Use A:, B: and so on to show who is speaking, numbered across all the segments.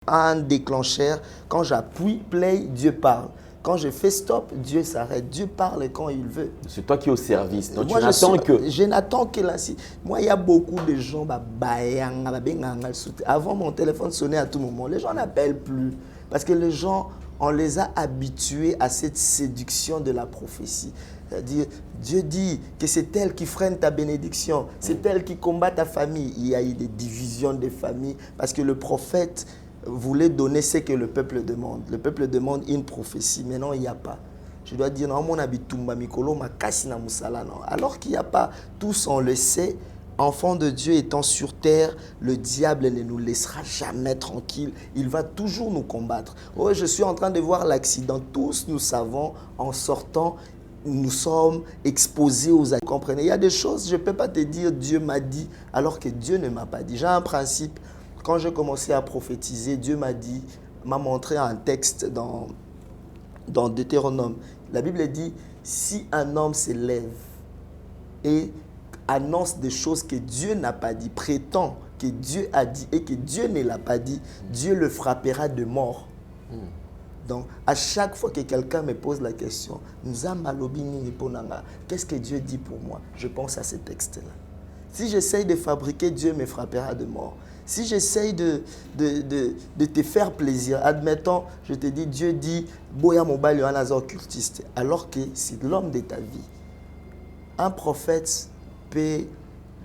A: Un déclencheur, quand j'appuie play, Dieu parle. Quand je fais stop, Dieu s'arrête. Dieu parle quand il veut.
B: C'est toi qui es au service. Donc
A: Moi,
B: tu n'attends que...
A: je n'attends que là. Moi, il y a beaucoup de gens, avant mon téléphone sonnait à tout moment. Les gens n'appellent plus. Parce que les gens, on les a habitués à cette séduction de la prophétie. C'est-à-dire, Dieu dit que c'est elle qui freine ta bénédiction. C'est elle qui combat ta famille. Il y a eu des divisions de familles. Parce que le prophète voulait donner ce que le peuple demande. Le peuple demande une prophétie. Maintenant, il n'y a pas. Je dois dire, non, mon habitumba mikolo makasi na musala, non. Alors qu'il n'y a pas, tous on le sait, enfants de Dieu étant sur terre, le diable ne nous laissera jamais tranquille. Il va toujours nous combattre. Oh, je suis en train de voir l'accident. Tous nous savons, en sortant, nous sommes exposés aux accidents. Comprenez, il y a des choses, je ne peux pas te dire Dieu m'a dit, alors que Dieu ne m'a pas dit. J'ai un principe. Quand j'ai commencé à prophétiser, Dieu m'a dit, m'a montré un texte dans Deutéronome. La Bible dit, si un homme s'élève et annonce des choses que Dieu n'a pas dit, prétend que Dieu a dit et que Dieu ne l'a pas dit, Dieu le frappera de mort. Donc, à chaque fois que quelqu'un me pose la question, qu'est-ce que Dieu dit pour moi? Je pense à ce texte-là. Si j'essaye de fabriquer, Dieu me frappera de mort. Si j'essaye de te faire plaisir, admettons, je te dis, Dieu dit, Boya Mobile un occultiste, alors que c'est l'homme de ta vie. Un prophète peut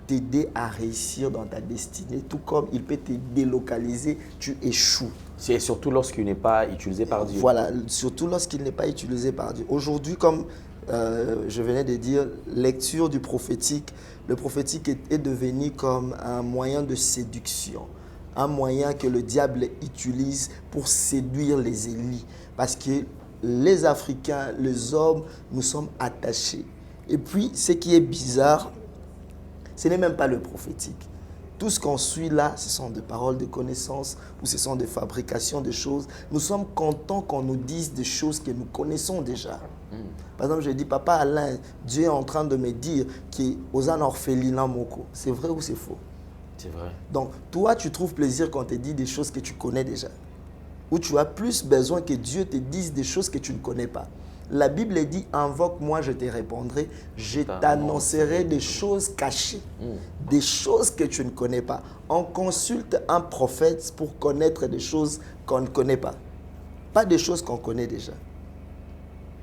A: t'aider à réussir dans ta destinée, tout comme il peut te délocaliser, tu échoues.
B: C'est surtout lorsqu'il n'est pas utilisé par Dieu.
A: Voilà, surtout lorsqu'il n'est pas utilisé par Dieu. Aujourd'hui, comme je venais de dire, lecture du prophétique, le prophétique est devenu comme un moyen de séduction, un moyen que le diable utilise pour séduire les élites. Parce que les Africains, les hommes, nous sommes attachés. Et puis, ce qui est bizarre, ce n'est même pas le prophétique. Tout ce qu'on suit là, ce sont des paroles de connaissance ou ce sont des fabrications de choses. Nous sommes contents qu'on nous dise des choses que nous connaissons déjà. Par exemple, je dis, Papa Alain, Dieu est en train de me dire qu'aux an orphelinat moko. C'est vrai ou c'est faux?
B: C'est vrai.
A: Donc, toi, tu trouves plaisir quand on te dit des choses que tu connais déjà. Ou tu as plus besoin que Dieu te dise des choses que tu ne connais pas. La Bible dit, invoque-moi, je te répondrai, je t'annoncerai des choses cachées, des choses que tu ne connais pas. On consulte un prophète pour connaître des choses qu'on ne connaît pas. Pas des choses qu'on connaît déjà.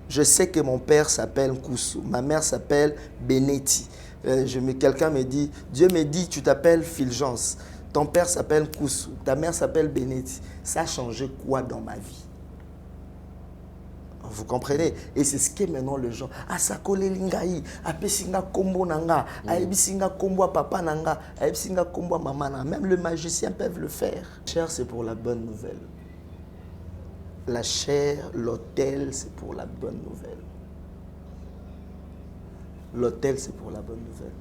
A: Je sais que mon père s'appelle Koussou, ma mère s'appelle Benetti. Quelqu'un me dit, Dieu me dit, tu t'appelles Fulgence. Ton père s'appelle Koussou, ta mère s'appelle Benetti. Ça a changé quoi dans ma vie? Vous comprenez? Et c'est ce que maintenant les gens, Asakole lingai, apesinga kombo nanga, aebisinga kombo papa nanga, aebisinga kombo maman nanga. Même le magicien peuvent le faire. La chair, c'est pour la bonne nouvelle. La chair, l'autel, c'est pour la bonne nouvelle. L'autel, c'est pour la bonne nouvelle.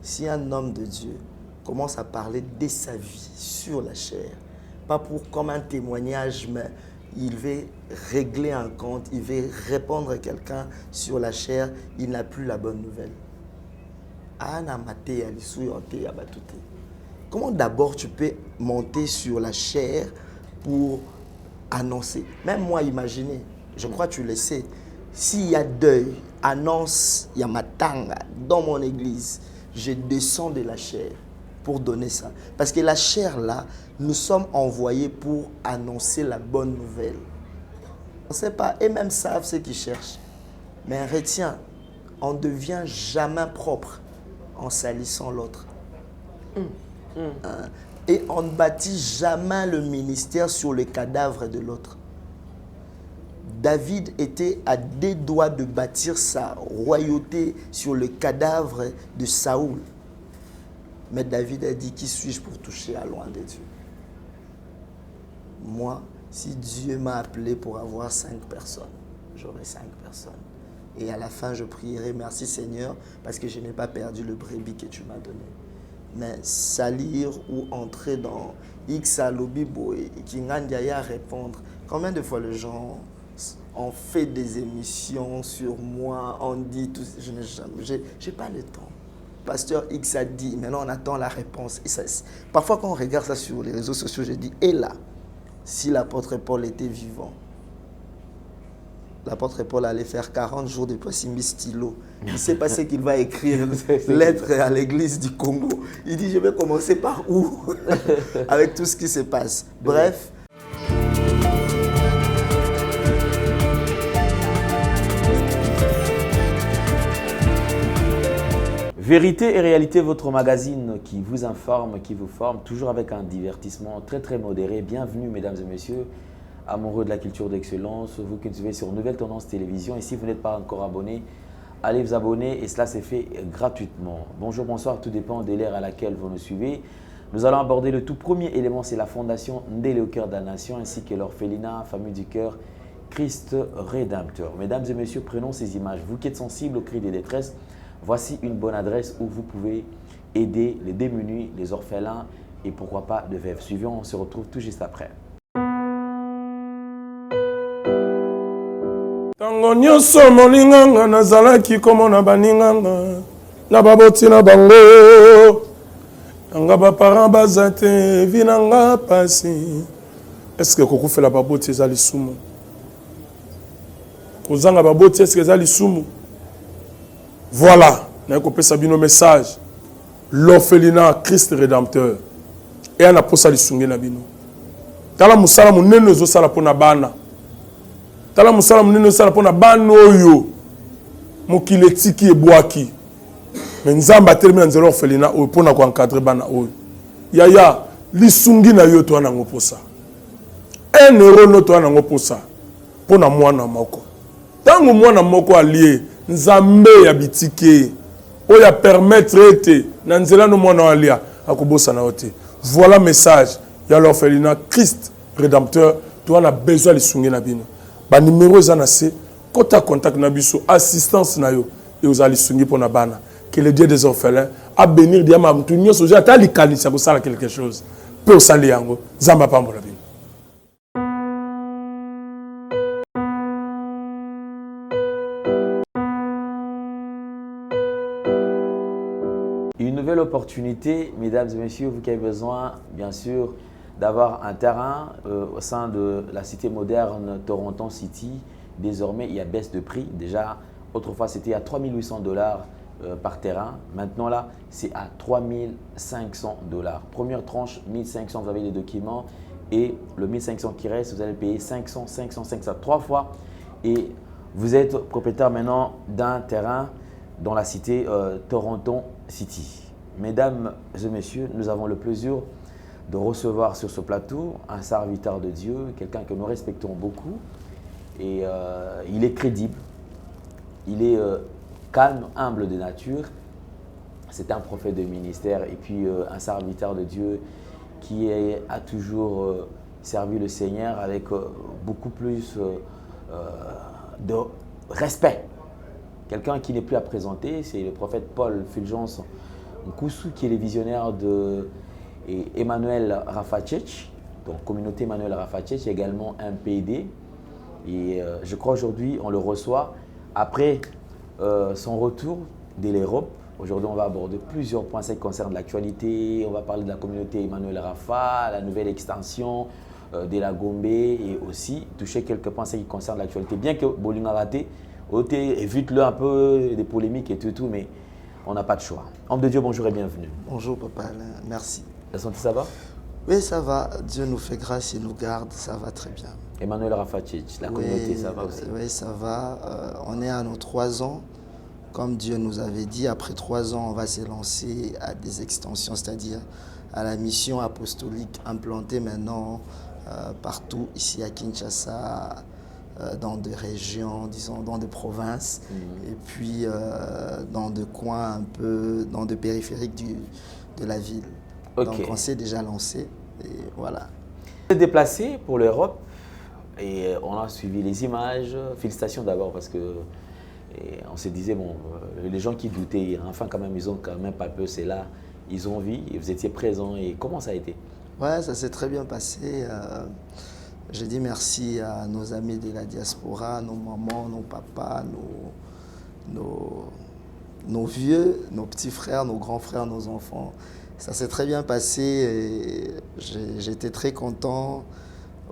A: Si un homme de Dieu commence à parler de sa vie sur la chair, pas pour comme un témoignage, mais il veut régler un compte, il veut répondre à quelqu'un sur la chair, il n'a plus la bonne nouvelle. Comment d'abord tu peux monter sur la chair pour annoncer? Même moi, imaginez, je crois que tu le sais, s'il y a deuil, annonce, il y a matanga dans mon église, je descends de la chair pour donner ça. Parce que la chair là, nous sommes envoyés pour annoncer la bonne nouvelle. On ne sait pas, et même savent ce qu'ils cherchent. Mais retiens, on ne devient jamais propre en salissant l'autre. Et on ne bâtit jamais le ministère sur le cadavre de l'autre. David était à deux doigts de bâtir sa royauté sur le cadavre de Saoul. Mais David a dit, qui suis-je pour toucher à loin de Dieu? Moi, si Dieu m'a appelé pour avoir 5 personnes, j'aurai 5 personnes. Et à la fin, je prierai, merci Seigneur, parce que je n'ai pas perdu le brebis que tu m'as donné. Mais salir ou entrer dans X à l'obibo et Kingandiaya répondre, combien de fois les gens ont fait des émissions sur moi, on dit tout, je n'ai pas le temps. Pasteur X a dit, maintenant on attend la réponse. Et ça, parfois quand on regarde ça sur les réseaux sociaux, je dis, et là, si l'apôtre Paul était vivant. L'apôtre Paul allait faire 40 jours de Simbi stylo. Il ne sait pas ce qu'il va écrire, lettre à l'église du Congo. Il dit, je vais commencer par où? Avec tout ce qui se passe. Bref.
B: Vérité et réalité, votre magazine qui vous informe, qui vous forme, toujours avec un divertissement très très modéré. Bienvenue mesdames et messieurs, amoureux de la culture d'excellence, vous qui nous suivez sur Nouvelle Tendance Télévision. Et si vous n'êtes pas encore abonné, allez vous abonner et cela s'est fait gratuitement. Bonjour, bonsoir, tout dépend de l'ère à laquelle vous nous suivez. Nous allons aborder le tout premier élément, c'est la fondation Ndélé au cœur de la nation ainsi que l'orphelinat Famille du cœur Christ Rédempteur. Mesdames et messieurs, prenons ces images. Vous qui êtes sensibles aux cris des détresses, voici une bonne adresse où vous pouvez aider les démunis, les orphelins et pourquoi pas de veuves. Suivons, on se retrouve tout juste après.
C: Tango nyonso molinganga nazalaki komona baninganga na baboti na bango nanga baparent baza te vi nanga pasi. Est-ce que kokufela baboti eza lisumu? Kozanga baboti est-ce que eza lisumu? Voilà, na kopesa bino message. L'orphelinat Christ Rédempteur. Et ana posa lisungi na bino. Tala musala munene ezosala pona bana. Tala musala munene ezosala pona bana oyo mokili etiki ebwaki. Mais nzamba atelemi na nzela orphelinat oyo pona ko encadrer bana oyo. Yaya lisungi na yo to ana ngoposa. 1 euro no to ana ngoposa pona mwana moko. Tango mwana moko alie nzambe ya bitike oya permettre ete na nzela no mwana alia akobosa na ote. Voilà message ya l'orphelinat Christ Rédempteur. Tu as besoin de lisungi na bino. Ba numéro za na se kota contact na biso assistance na yo et aux lisungi pona bana. Que le Dieu des orphelins a bénir diama mtu nyoso ja ta likanisa ko sala quelque chose. Pe osali yango zamba pambola bino.
B: Une nouvelle opportunité, mesdames et messieurs, vous qui avez besoin, bien sûr, d'avoir un terrain au sein de la cité moderne Toronto City. Désormais, il y a baisse de prix. Déjà, autrefois, c'était à 3 800 $ par terrain. Maintenant, là, c'est à 3 500 $. Première tranche, 1500, vous avez les documents. Et le 1500 qui reste, vous allez payer 500, 500, 500, 3 fois. Et vous êtes propriétaire maintenant d'un terrain dans la cité Toronto City. Mesdames et messieurs, nous avons le plaisir de recevoir sur ce plateau un serviteur de Dieu, quelqu'un que nous respectons beaucoup. Et il est crédible, il est calme, humble de nature. C'est un prophète de ministère et puis un serviteur de Dieu qui a toujours servi le Seigneur avec beaucoup plus de respect. Quelqu'un qui n'est plus à présenter, c'est le prophète Paul Fulgence Nkusu, qui est le visionnaire de Emmanuel Rafacech, donc communauté Emmanuel Rafacech, également un PD. Et je crois aujourd'hui, on le reçoit après son retour de l'Europe. Aujourd'hui, on va aborder plusieurs points qui concernent l'actualité. On va parler de la communauté Emmanuel Rafa, la nouvelle extension de la Gombe et aussi toucher quelques points qui concernent l'actualité. Bien que Bolinga raté, évite-le un peu des polémiques et tout, mais on n'a pas de choix. Homme de Dieu, bonjour et bienvenue.
A: Bonjour papa, merci.
B: La santé, ça va?
A: Oui, ça va. Dieu nous fait grâce et nous garde, ça va très bien.
B: Emmanuel Rafacech, la communauté, ça va aussi?
A: Oui, ça va. On est à nos 3 ans. Comme Dieu nous avait dit, après 3 ans, on va se lancer à des extensions, c'est-à-dire à la mission apostolique implantée maintenant partout, ici à Kinshasa, dans des régions, disons, dans des provinces, et puis dans des coins un peu, dans des périphériques de la ville. Okay. Donc on s'est déjà lancé, et voilà.
B: On s'est déplacé pour l'Europe, et on a suivi les images. Félicitations d'abord parce que on se disait, bon, les gens qui doutaient, enfin quand même, ils ont quand même pas peur, c'est là, ils ont vu, et vous étiez présents, et comment ça a été?
A: Ouais, ça s'est très bien passé. J'ai dit merci à nos amis de la diaspora, nos mamans, nos papas, nos vieux, nos petits frères, nos grands frères, nos enfants. Ça s'est très bien passé et j'étais très content.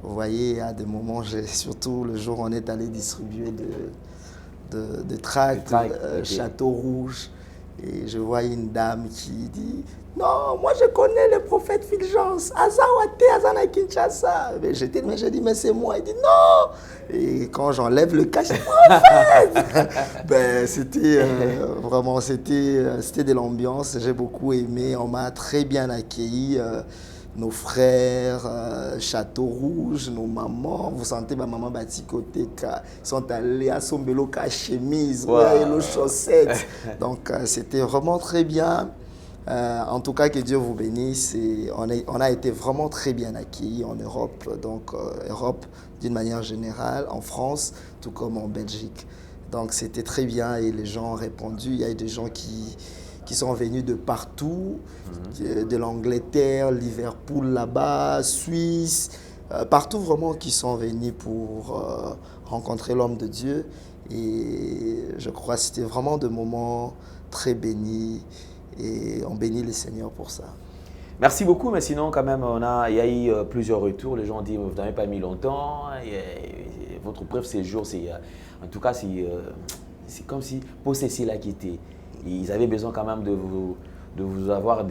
A: Vous voyez, à des moments, surtout le jour où on est allé distribuer de tracts,
B: Ok.
A: Château Rouge, et je vois une dame qui dit non, moi je connais le prophète Fulgence, Azawate, Azana Kinshasa. Mais j'ai dit, mais c'est moi. Il dit non. Et quand j'enlève le cache, prophète. Ben, c'était vraiment, c'était de l'ambiance. J'ai beaucoup aimé. On m'a très bien accueilli. Nos frères, Château Rouge, nos mamans. Vous sentez ma maman Batikoteka. Ils sont allés à Sombelo chemise,
B: Wow.
A: ouais, et nos chaussettes. Donc c'était vraiment très bien. En tout cas, que Dieu vous bénisse. Et on a été vraiment très bien accueillis en Europe, donc Europe d'une manière générale, en France, tout comme en Belgique. Donc c'était très bien et les gens ont répondu. Il y a eu des gens qui sont venus de partout, de l'Angleterre, Liverpool là-bas, Suisse, partout vraiment qui sont venus pour rencontrer l'homme de Dieu. Et je crois que c'était vraiment des moments très bénis. Et on bénit le Seigneur pour ça.
B: Merci beaucoup, mais sinon, quand même, il y a eu plusieurs retours. Les gens disent, vous n'avez pas mis longtemps. Votre bref séjour, en tout cas, c'est comme si, pour Cécile a quitté, ils avaient besoin quand même de vous avoir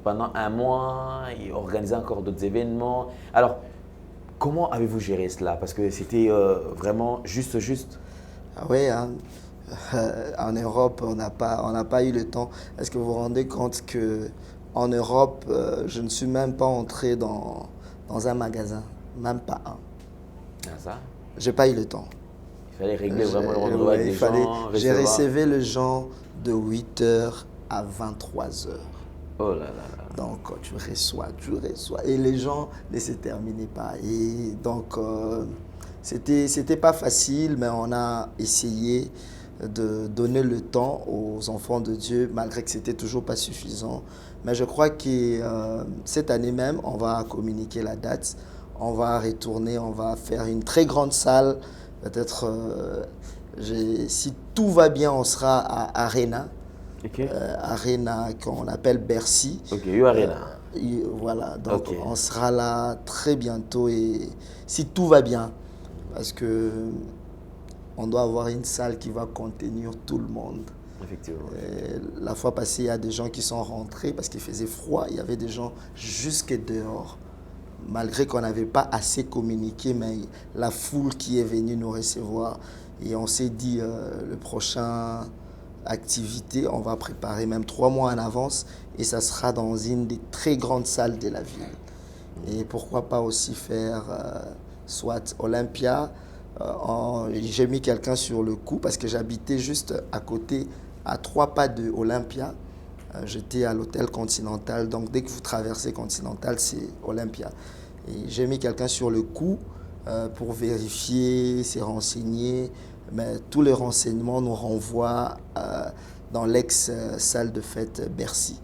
B: pendant un mois, et organiser encore d'autres événements. Alors, comment avez-vous géré cela? Parce que c'était vraiment juste.
A: Ah oui, hein. En Europe, on n'a pas eu le temps. Est-ce que vous vous rendez compte qu'en Europe, je ne suis même pas entré dans un magasin, même pas un.
B: Ah, ça?
A: Je n'ai pas eu le temps.
B: Il fallait régler vraiment le rendez-vous avec des gens.
A: J'ai recevé les gens de 8h à 23h.
B: Oh là là là.
A: Donc, tu reçois. Et les gens ne se terminaient pas. Et donc, c'était pas facile, mais on a essayé de donner le temps aux enfants de Dieu, malgré que c'était toujours pas suffisant. Mais je crois que cette année même, on va communiquer la date. On va retourner, on va faire une très grande salle. Peut-être, si tout va bien, on sera à Arena.
B: Okay.
A: Arena qu'on appelle Bercy.
B: Ok, Arena.
A: Voilà, donc
B: Okay.
A: on sera là très bientôt et si tout va bien, parce que on doit avoir une salle qui va contenir tout le monde.
B: Effectivement.
A: La fois passée, il y a des gens qui sont rentrés parce qu'il faisait froid. Il y avait des gens jusque dehors. Malgré qu'on n'avait pas assez communiqué, mais la foule qui est venue nous recevoir. Et on s'est dit, le prochain activité, on va préparer même 3 mois en avance. Et ça sera dans une des très grandes salles de la ville. Et pourquoi pas aussi faire soit Olympia. J'ai mis quelqu'un sur le coup parce que j'habitais juste à côté, à 3 pas de Olympia. J'étais à l'hôtel Continental, donc dès que vous traversez Continental, c'est Olympia. Et j'ai mis quelqu'un sur le coup pour vérifier, se renseigner, mais tous les renseignements nous renvoient dans l'ex-salle de fête Bercy.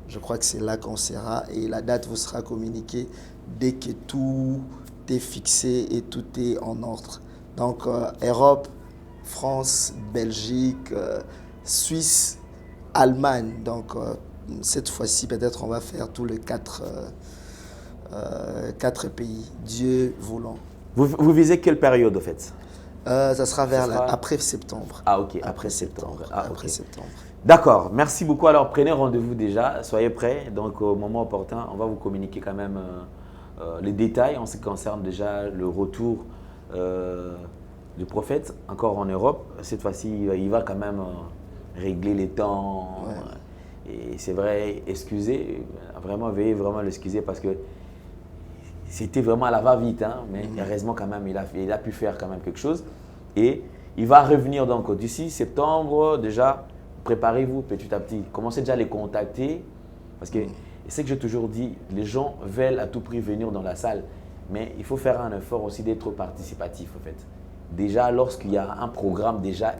A: Je crois que c'est là qu'on sera et la date vous sera communiquée dès que tout est fixé et tout est en ordre. Donc, Europe, France, Belgique, Suisse, Allemagne. Donc, cette fois-ci, peut-être on va faire tous les 4 pays, Dieu voulant.
B: Vous visez quelle période, au fait?
A: Ça sera après septembre.
B: Ah, ok, après septembre. Ah,
A: après
B: okay.
A: septembre.
B: D'accord, merci beaucoup. Alors, prenez rendez-vous déjà, soyez prêts. Donc, au moment opportun, on va vous communiquer quand même les détails en ce qui concerne déjà le retour du prophète, encore en Europe. Cette fois-ci, il va quand même régler les temps. Ouais. Et c'est vrai, excusez, vraiment, veuillez vraiment l'excuser parce que c'était vraiment à la va-vite. Hein, mais heureusement, quand même, il a pu faire quand même quelque chose. Et il va revenir donc d'ici septembre, déjà, préparez-vous petit à petit. Commencez déjà à les contacter parce que c'est que j'ai toujours dit, les gens veulent à tout prix venir dans la salle, mais il faut faire un effort aussi d'être participatif en fait. Déjà, lorsqu'il y a un programme déjà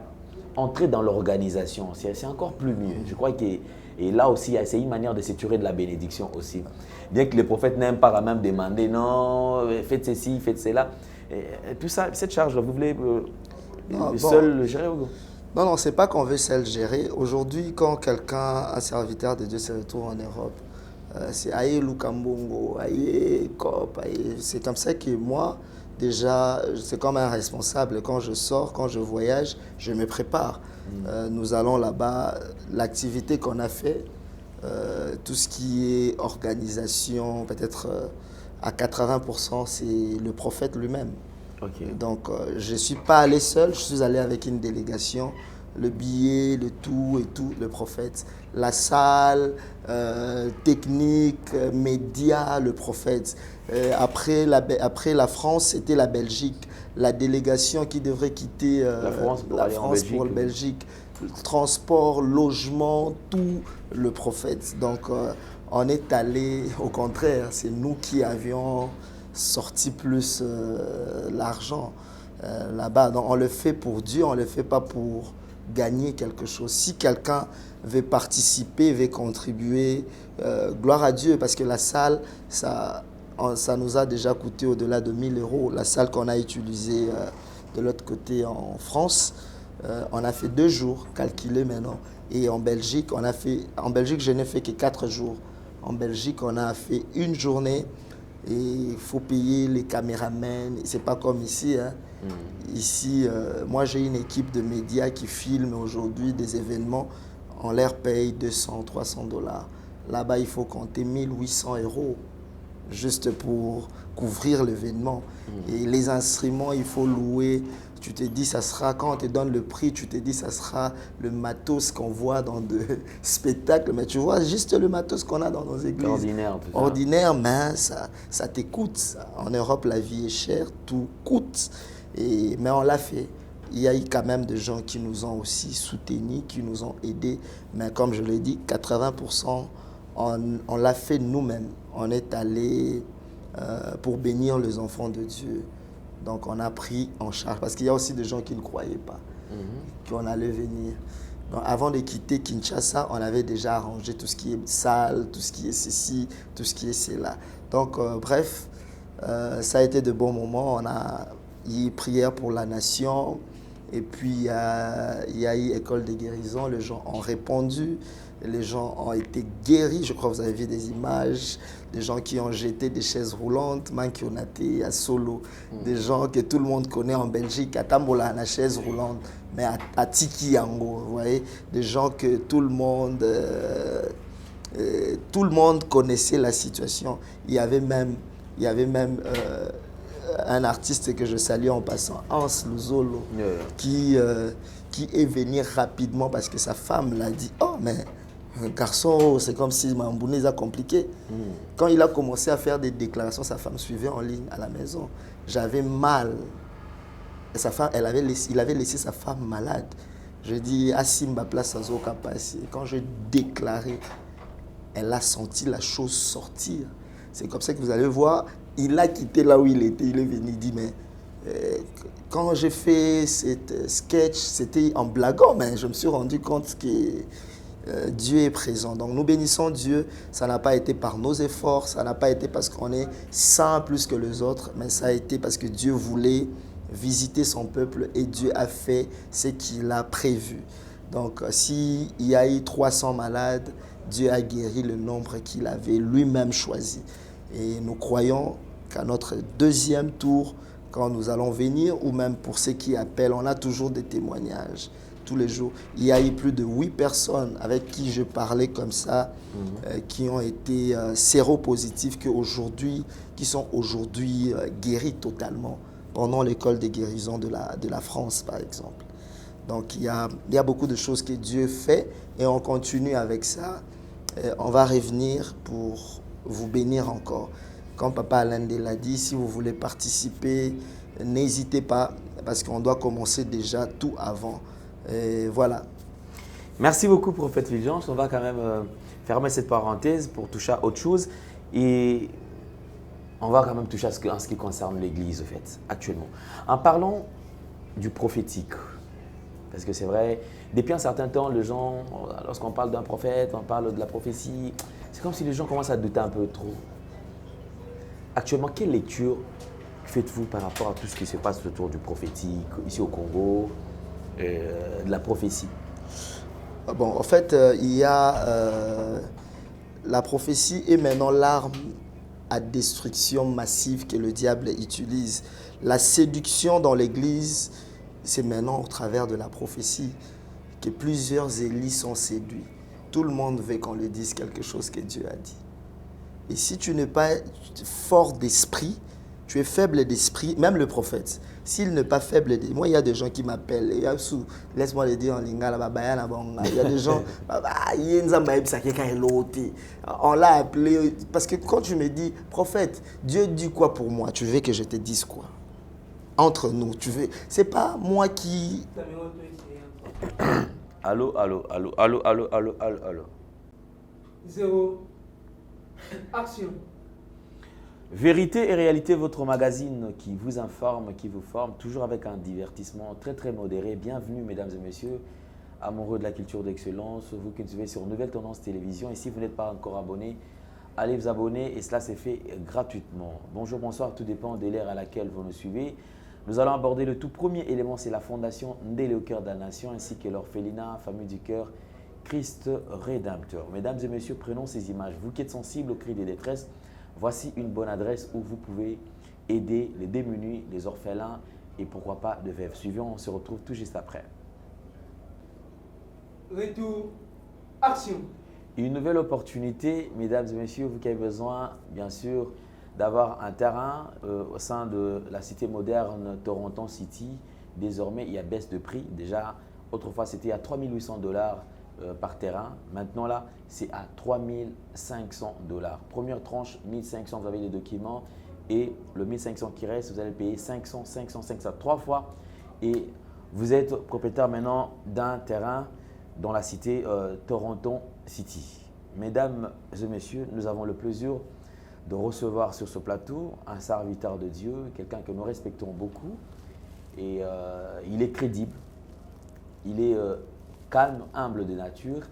B: entré dans l'organisation, c'est encore plus mieux. Je crois que et là aussi, c'est une manière de s'assurer de la bénédiction aussi. Bien que les prophètes n'aiment pas même demander, non, faites ceci, faites cela. Et tout ça, cette charge-là, vous voulez seul gérer ou...
A: Non, ce n'est pas qu'on veut seul gérer. Aujourd'hui, quand quelqu'un, un serviteur de Dieu, se retrouve en Europe, C'est Aïe Lukambongo, Aïe Kop. C'est comme ça que moi, déjà, c'est comme un responsable. Quand je sors, quand je voyage, je me prépare. Nous allons là-bas, l'activité qu'on a fait, tout ce qui est organisation, peut-être à 80%, c'est le prophète lui-même.
B: Ok.
A: Donc, je ne suis pas allé seul, je suis allé avec une délégation. Le billet, le tout et tout, le prophète. La salle, technique, médias, le prophète. Après la France, c'était la Belgique. La délégation qui devrait quitter
B: La France
A: pour la Belgique. Transport, logement, tout, le prophète. Donc, on est allé, au contraire, c'est nous qui avions sorti plus l'argent là-bas. Donc, on le fait pour Dieu, on ne le fait pas pour gagner quelque chose. Si quelqu'un veut participer, veut contribuer, gloire à Dieu, parce que la salle, ça nous a déjà coûté au-delà de 1 000 euros. La salle qu'on a utilisée de l'autre côté en France, on a fait 2 jours, calculé maintenant. Et en Belgique, je n'ai fait que 4 jours. En Belgique, on a fait 1 journée et il faut payer les caméramans. C'est pas comme ici, hein. Ici, moi j'ai une équipe de médias qui filme aujourd'hui des événements. On leur paye 200, 300 dollars. Là-bas, il faut compter 1 800 euros juste pour couvrir l'événement. Et les instruments, il faut louer. Tu te dis, ça sera, quand on te donne le prix, tu te dis, ça sera le matos qu'on voit dans des spectacles. Mais tu vois, juste le matos qu'on a dans nos églises.
B: Ordinaire, tout ça.
A: Ordinaire, mais ça te coûte. En Europe, la vie est chère, tout coûte. Mais on l'a fait. Il y a eu quand même des gens qui nous ont aussi soutenus, qui nous ont aidés. Mais comme je l'ai dit, 80%, on l'a fait nous-mêmes. On est allé pour bénir les enfants de Dieu. Donc on a pris en charge. Parce qu'il y a aussi des gens qui ne croyaient pas qu'on allait venir. Donc avant de quitter Kinshasa, on avait déjà arrangé tout ce qui est salle, tout ce qui est ceci, tout ce qui est cela. Donc bref, ça a été de bons moments. On a eu prière pour la nation. Et puis il y a eu école de guérison. Les gens ont répondu. Les gens ont été guéris. Je crois que vous avez vu des images. Des gens qui ont jeté des chaises roulantes. Mankionate à Solo. Des gens que tout le monde connaît en Belgique. À Tambola, la chaise roulante. Mais à Tiki Yango, vous voyez. Des gens que tout le monde connaissait la situation. Il y avait même un artiste que je salue en passant, Hans Luzolo, qui est venu rapidement parce que sa femme l'a dit, oh mais garçon, c'est comme si Mambounez a compliqué. Quand il a commencé à faire des déclarations, sa femme suivait en ligne à la maison. J'avais mal. Et sa femme, il avait laissé sa femme malade. Je dis, Asimba place à Zoka passer. Quand j'ai déclaré, elle a senti la chose sortir. C'est comme ça que vous allez voir, il a quitté là où il était. Il est venu, il dit, mais quand j'ai fait cette sketch, c'était en blaguant, mais je me suis rendu compte que Dieu est présent. Donc nous bénissons Dieu. Ça n'a pas été par nos efforts, ça n'a pas été parce qu'on est saint plus que les autres, mais ça a été parce que Dieu voulait visiter son peuple et Dieu a fait ce qu'il a prévu. Donc s'il y a eu 300 malades, Dieu a guéri le nombre qu'il avait lui-même choisi. Et nous croyons qu'à notre deuxième tour, quand nous allons venir, ou même pour ceux qui appellent, on a toujours des témoignages tous les jours. Il y a eu plus de 8 personnes avec qui je parlais comme ça, qui ont été séropositifs, qui sont aujourd'hui guéris totalement pendant l'école de guérison de la France, par exemple. Donc il y a beaucoup de choses que Dieu fait et on continue avec ça. On va revenir pour vous bénir encore. Comme Papa Alain l'a dit, si vous voulez participer, n'hésitez pas parce qu'on doit commencer déjà tout avant. Et voilà.
B: Merci beaucoup, Prophète Fulgence. On va quand même fermer cette parenthèse pour toucher à autre chose. Et on va quand même toucher à ce qui concerne l'Église, en fait, actuellement. En parlant du prophétique, parce que c'est vrai, depuis un certain temps, les gens, lorsqu'on parle d'un prophète, on parle de la prophétie, c'est comme si les gens commencent à douter un peu trop. Actuellement, quelle lecture faites-vous par rapport à tout ce qui se passe autour du prophétique, ici au Congo, de la prophétie?
A: Bon, en fait, il y a la prophétie est maintenant l'arme à destruction massive que le diable utilise. La séduction dans l'Église, c'est maintenant au travers de la prophétie que plusieurs Élis sont séduits. Tout le monde veut qu'on lui dise quelque chose que Dieu a dit. Et si tu n'es pas fort d'esprit, tu es faible d'esprit, même le prophète, s'il n'est pas faible d'esprit, moi il y a des gens qui m'appellent, laisse-moi le dire en lingala, il y a des gens, on l'a appelé, parce que quand tu me dis, prophète, Dieu dit quoi pour moi, tu veux que je te dise quoi? Entre nous, tu veux, c'est pas moi qui...
B: Allô, allô, allô, allô, allô, allô, allô, allô.
D: 0. Action.
B: Vérité et réalité, votre magazine qui vous informe, qui vous forme, toujours avec un divertissement très très modéré. Bienvenue mesdames et messieurs, amoureux de la culture d'excellence, vous qui nous suivez sur Nouvelle Tendance Télévision. Et si vous n'êtes pas encore abonné, allez vous abonner et cela s'est fait gratuitement. Bonjour, bonsoir, tout dépend de l'ère à laquelle vous nous suivez. Nous allons aborder le tout premier élément, c'est la fondation Ndélé au cœur de la nation ainsi que l'orphelinat, famille du cœur, Christ Rédempteur. Mesdames et messieurs, prenons ces images. Vous qui êtes sensibles aux cris de détresse, voici une bonne adresse où vous pouvez aider les démunis, les orphelins et pourquoi pas de veuves. Suivons, on se retrouve tout juste après.
D: Retour. Action.
B: Une nouvelle opportunité, mesdames et messieurs, vous qui avez besoin, bien sûr, d'avoir un terrain au sein de la cité moderne Toronto City. Désormais, il y a baisse de prix. Déjà, autrefois, c'était à 3 800 $ par terrain. Maintenant, là, c'est à 3 500 $. Première tranche, 1 500, vous avez les documents. Et le 1 500 qui reste, vous allez payer 500, 500, 500, 3 fois. Et vous êtes propriétaire maintenant d'un terrain dans la cité Toronto City. Mesdames et messieurs, nous avons le plaisir de recevoir sur ce plateau un serviteur de Dieu, quelqu'un que nous respectons beaucoup. Et il est crédible, il est calme, humble de nature.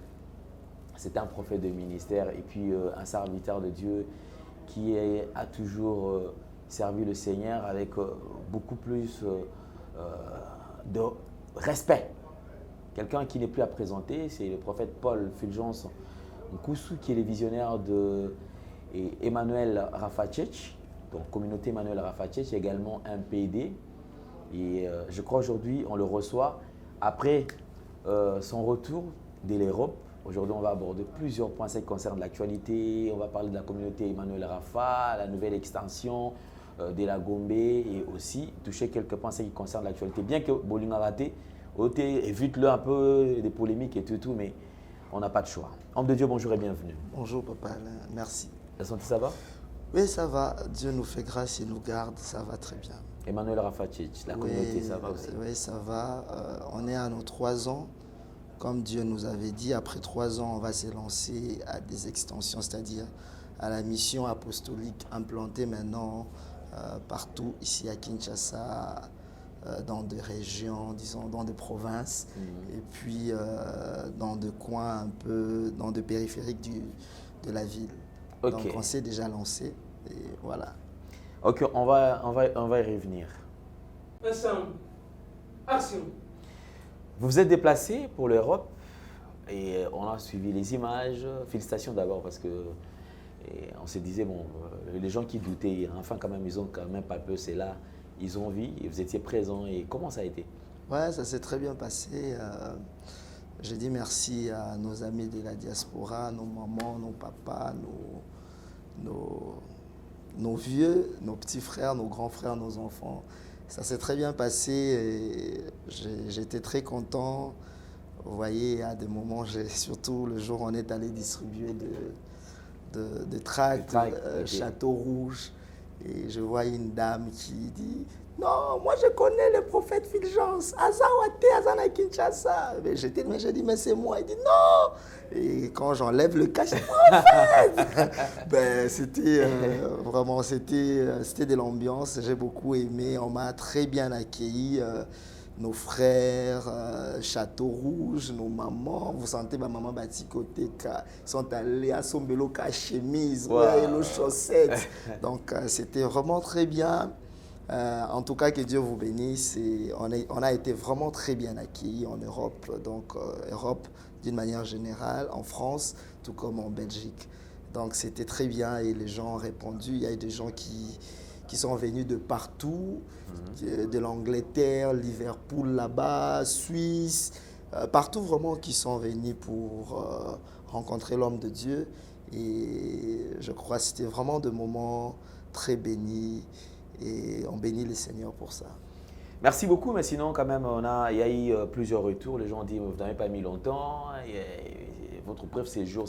B: C'est un prophète de ministère et puis un serviteur de Dieu qui a toujours servi le Seigneur avec beaucoup plus de respect. Quelqu'un qui n'est plus à présenter, c'est le prophète Paul Fulgence Nkusu, qui est le visionnaire de Emmanuel Rafacech, donc communauté Emmanuel Rafacech, également un PD. Et je crois aujourd'hui on le reçoit après son retour de l'Europe. Aujourd'hui on va aborder plusieurs points qui concernent l'actualité. On va parler de la communauté Emmanuel Rafa, la nouvelle extension de la Gombe et aussi toucher quelques points qui concernent l'actualité. Bien que Bolinga raté, évite-le un peu des polémiques et tout, mais on n'a pas de choix. Homme de Dieu, bonjour et bienvenue.
A: Bonjour papa, merci.
B: La santé, ça va?
A: Oui, ça va. Dieu nous fait grâce et nous garde. Ça va très bien.
B: Emmanuel Rafacech, la communauté, ça va aussi?
A: Oui, ça va. On est à nos 3 ans. Comme Dieu nous avait dit, après 3 ans, on va se lancer à des extensions, c'est-à-dire à la mission apostolique implantée maintenant partout ici à Kinshasa, dans des régions, disons, dans des provinces, et puis dans des coins un peu, dans des périphériques de la ville.
B: Okay.
A: Donc on s'est déjà lancé et voilà.
B: Ok, on va y revenir.
D: Ensemble. Action.
B: Vous vous êtes déplacé pour l'Europe et on a suivi les images. Félicitations d'abord parce que on se disait, bon, les gens qui doutaient, enfin quand même, ils ont quand même pas peur, c'est là, ils ont vu et vous étiez présents. Et comment ça a été?
A: Ouais, ça s'est très bien passé. J'ai dit merci à nos amis de la diaspora, nos mamans, nos papas, nos vieux, nos petits frères, nos grands frères, nos enfants. Ça s'est très bien passé et j'étais très content. Vous voyez, à des moments, surtout le jour où on est allé distribuer de tracts,
B: okay.
A: Château Rouge. Et je vois une dame qui dit « Non, moi je connais le prophète Fulgence, Azawate, Azana Kinshasa. » Mais j'ai dit « Mais c'est moi. » Il dit « Non !» Et quand j'enlève le cache, prophète. Ben, c'était vraiment, c'était de l'ambiance. J'ai beaucoup aimé. On m'a très bien accueilli. Nos frères, Château Rouge, nos mamans. Vous sentez ma maman Batikoteka. Ils sont allés à Sombelo chemise,
B: wow.
A: Et nos chaussettes. Donc c'était vraiment très bien. En tout cas, que Dieu vous bénisse. Et on a été vraiment très bien accueillis en Europe. Donc Europe d'une manière générale, en France, tout comme en Belgique. Donc c'était très bien et les gens ont répondu. Il y a eu des gens qui sont venus de partout, de l'Angleterre, Liverpool là-bas, Suisse, partout vraiment qui sont venus pour rencontrer l'homme de Dieu. Et je crois que c'était vraiment des moments très bénis et on bénit le Seigneur pour ça.
B: Merci beaucoup, mais sinon, quand même, il y a eu plusieurs retours. Les gens ont dit, vous n'avez pas mis longtemps. Votre bref séjour,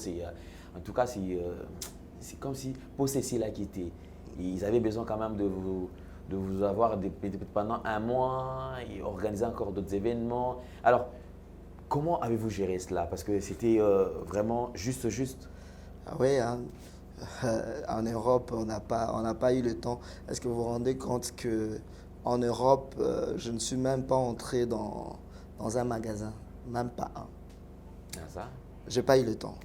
B: en tout cas, c'est comme si, pour Cécile a quitté, ils avaient besoin quand même de vous avoir pendant un mois, et organiser encore d'autres événements. Alors, comment avez-vous géré cela? Parce que c'était vraiment juste.
A: Ah oui, hein. En Europe, on n'a pas eu le temps. Est-ce que vous vous rendez compte qu'en Europe, je ne suis même pas entré dans un magasin, même pas un.
B: Ah, ça?
A: Je n'ai pas eu le temps.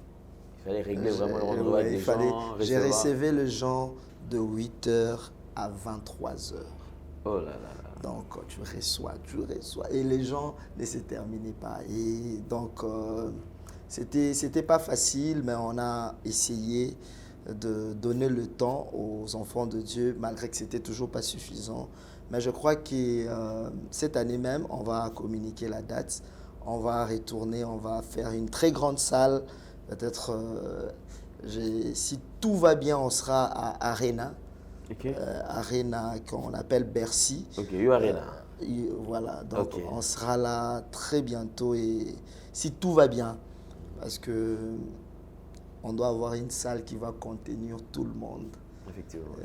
B: Il fallait régler vraiment le rendez-vous avec des gens.
A: J'ai recevé les gens de 8h à 23h.
B: Oh là là là.
A: Donc, tu reçois. Et les gens ne se terminaient pas. Et donc, c'était pas facile, mais on a essayé de donner le temps aux enfants de Dieu, malgré que c'était toujours pas suffisant. Mais je crois que cette année même, on va communiquer la date. On va retourner, on va faire une très grande salle. Peut-être, si tout va bien, on sera à Arena.
B: Okay.
A: Arena qu'on appelle Bercy.
B: Ok, Arena.
A: Voilà, donc
B: Okay.
A: on sera là très bientôt et si tout va bien, parce que on doit avoir une salle qui va contenir tout le monde.
B: Effectivement.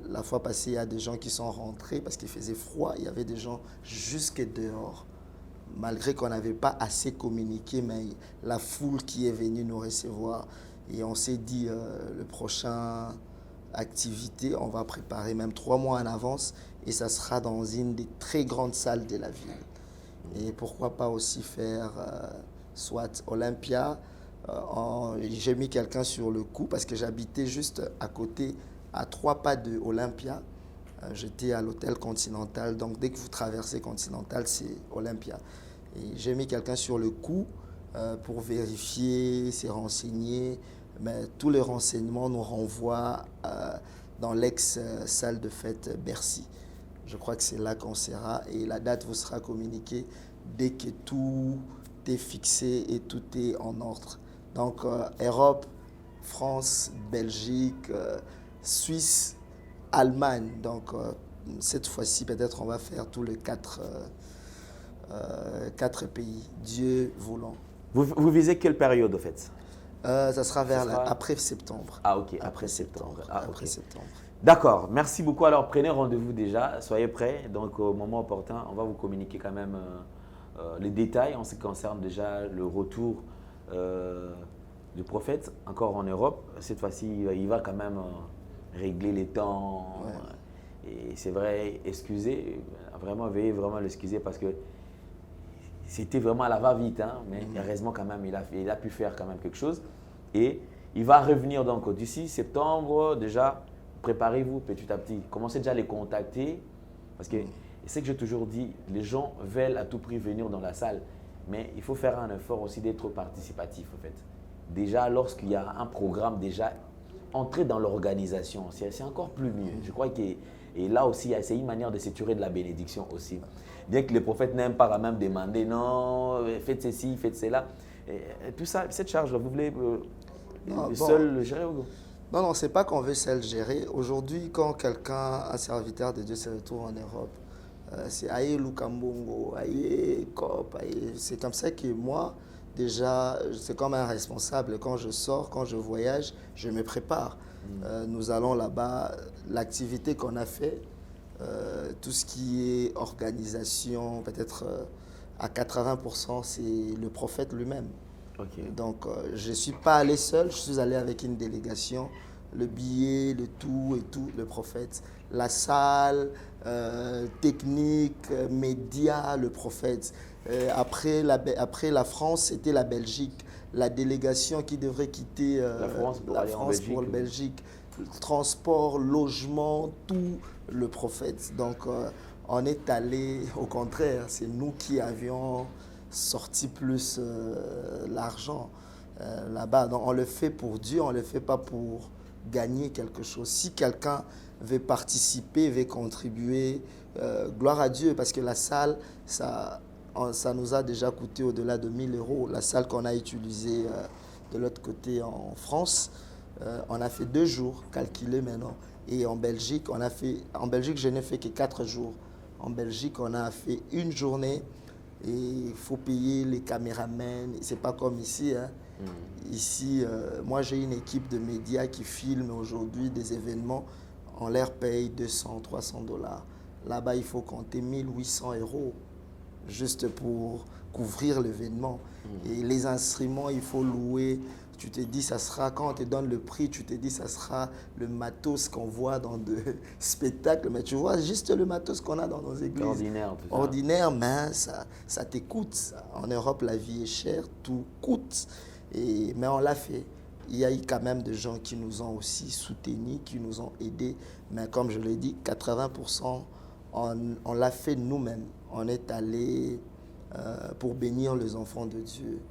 A: La fois passée, il y a des gens qui sont rentrés parce qu'il faisait froid, il y avait des gens jusque dehors. Malgré qu'on n'avait pas assez communiqué, mais la foule qui est venue nous recevoir et on s'est dit le prochain activité, on va préparer même 3 mois en avance et ça sera dans une des très grandes salles de la ville. Et pourquoi pas aussi faire soit Olympia. J'ai mis quelqu'un sur le coup parce que j'habitais juste à côté, à 3 pas de Olympia. J'étais à l'hôtel Continental, donc dès que vous traversez Continental, c'est Olympia. Et j'ai mis quelqu'un sur le coup pour vérifier, se renseigner, mais tous les renseignements nous renvoient dans l'ex-salle de fête Bercy. Je crois que c'est là qu'on sera et la date vous sera communiquée dès que tout est fixé et tout est en ordre. Donc Europe, France, Belgique, Suisse, Allemagne. Donc cette fois-ci, peut-être on va faire tous les 4 pays, Dieu voulant.
B: Vous visez quelle période au fait?
A: Ça sera après septembre.
B: Ah ok, après septembre. Ah,
A: après
B: okay.
A: septembre.
B: D'accord, merci beaucoup. Alors prenez rendez-vous déjà, soyez prêts. Donc au moment opportun, on va vous communiquer quand même les détails en ce qui concerne déjà le retour du prophète, encore en Europe. Cette fois-ci, il va quand même régler les temps. Ouais. Et c'est vrai, excusez, vraiment, veuillez vraiment l'excuser parce que c'était vraiment à la va-vite, hein, mais heureusement quand même, il a pu faire quand même quelque chose. Et il va revenir donc d'ici septembre, déjà, préparez-vous petit à petit. Commencez déjà à les contacter parce que c'est que j'ai toujours dit, les gens veulent à tout prix venir dans la salle, mais il faut faire un effort aussi d'être participatif en fait. Déjà, lorsqu'il y a un programme, déjà, entrer dans l'organisation, c'est encore plus mieux. Je crois que et là aussi, c'est une manière de s'assurer de la bénédiction aussi. Bien que les prophètes n'aiment pas même demander, non, faites ceci, faites cela. Et tout ça, cette charge-là, vous voulez seul gérer ou...
A: Non, ce n'est pas qu'on veut seul gérer. Aujourd'hui, quand quelqu'un, un serviteur de Dieu, se retrouve en Europe, c'est Aïe Lukambongo, Aïe Kop, c'est comme ça que moi, déjà, c'est comme un responsable. Quand je sors, quand je voyage, je me prépare. Nous allons là-bas, l'activité qu'on a fait, tout ce qui est organisation, peut-être à 80%, c'est le prophète lui-même.
B: Okay.
A: Donc, je ne suis pas allé seul, je suis allé avec une délégation. Le billet, le tout et tout, le prophète. La salle, technique, médias, le prophète. Après la France, c'était la Belgique. La délégation qui devrait quitter
B: la France
A: pour la Belgique. Transport, logement, tout le prophète. Donc, on est allé, au contraire, c'est nous qui avions sorti plus l'argent. là-bas. Donc on le fait pour Dieu, on ne le fait pas pour gagner quelque chose. Si quelqu'un veut participer, veut contribuer, gloire à Dieu, parce que la salle, ça nous a déjà coûté au-delà de 1 000 euros. La salle qu'on a utilisée de l'autre côté en France, on a fait 2 jours, calculés maintenant. Et en Belgique, je n'ai fait que 4 jours. En Belgique, on a fait 1 journée et il faut payer les caméramans. C'est pas comme ici. Hein. Ici, moi j'ai une équipe de médias qui filme aujourd'hui des événements. On leur paye 200, 300 dollars. Là-bas, il faut compter 1 800 euros juste pour couvrir l'événement. Et les instruments, il faut louer. Tu te dis, ça sera, quand on te donne le prix, tu te dis, ça sera le matos qu'on voit dans des spectacles. Mais tu vois, juste le matos qu'on a dans nos églises.
B: Ordinaire, tout ça.
A: Ordinaire, mais ça te coûte. En Europe, la vie est chère, tout coûte. Mais on l'a fait. Il y a eu quand même des gens qui nous ont aussi soutenus, qui nous ont aidés. Mais comme je l'ai dit, 80%, on l'a fait nous-mêmes. On est allé pour bénir les enfants de Dieu.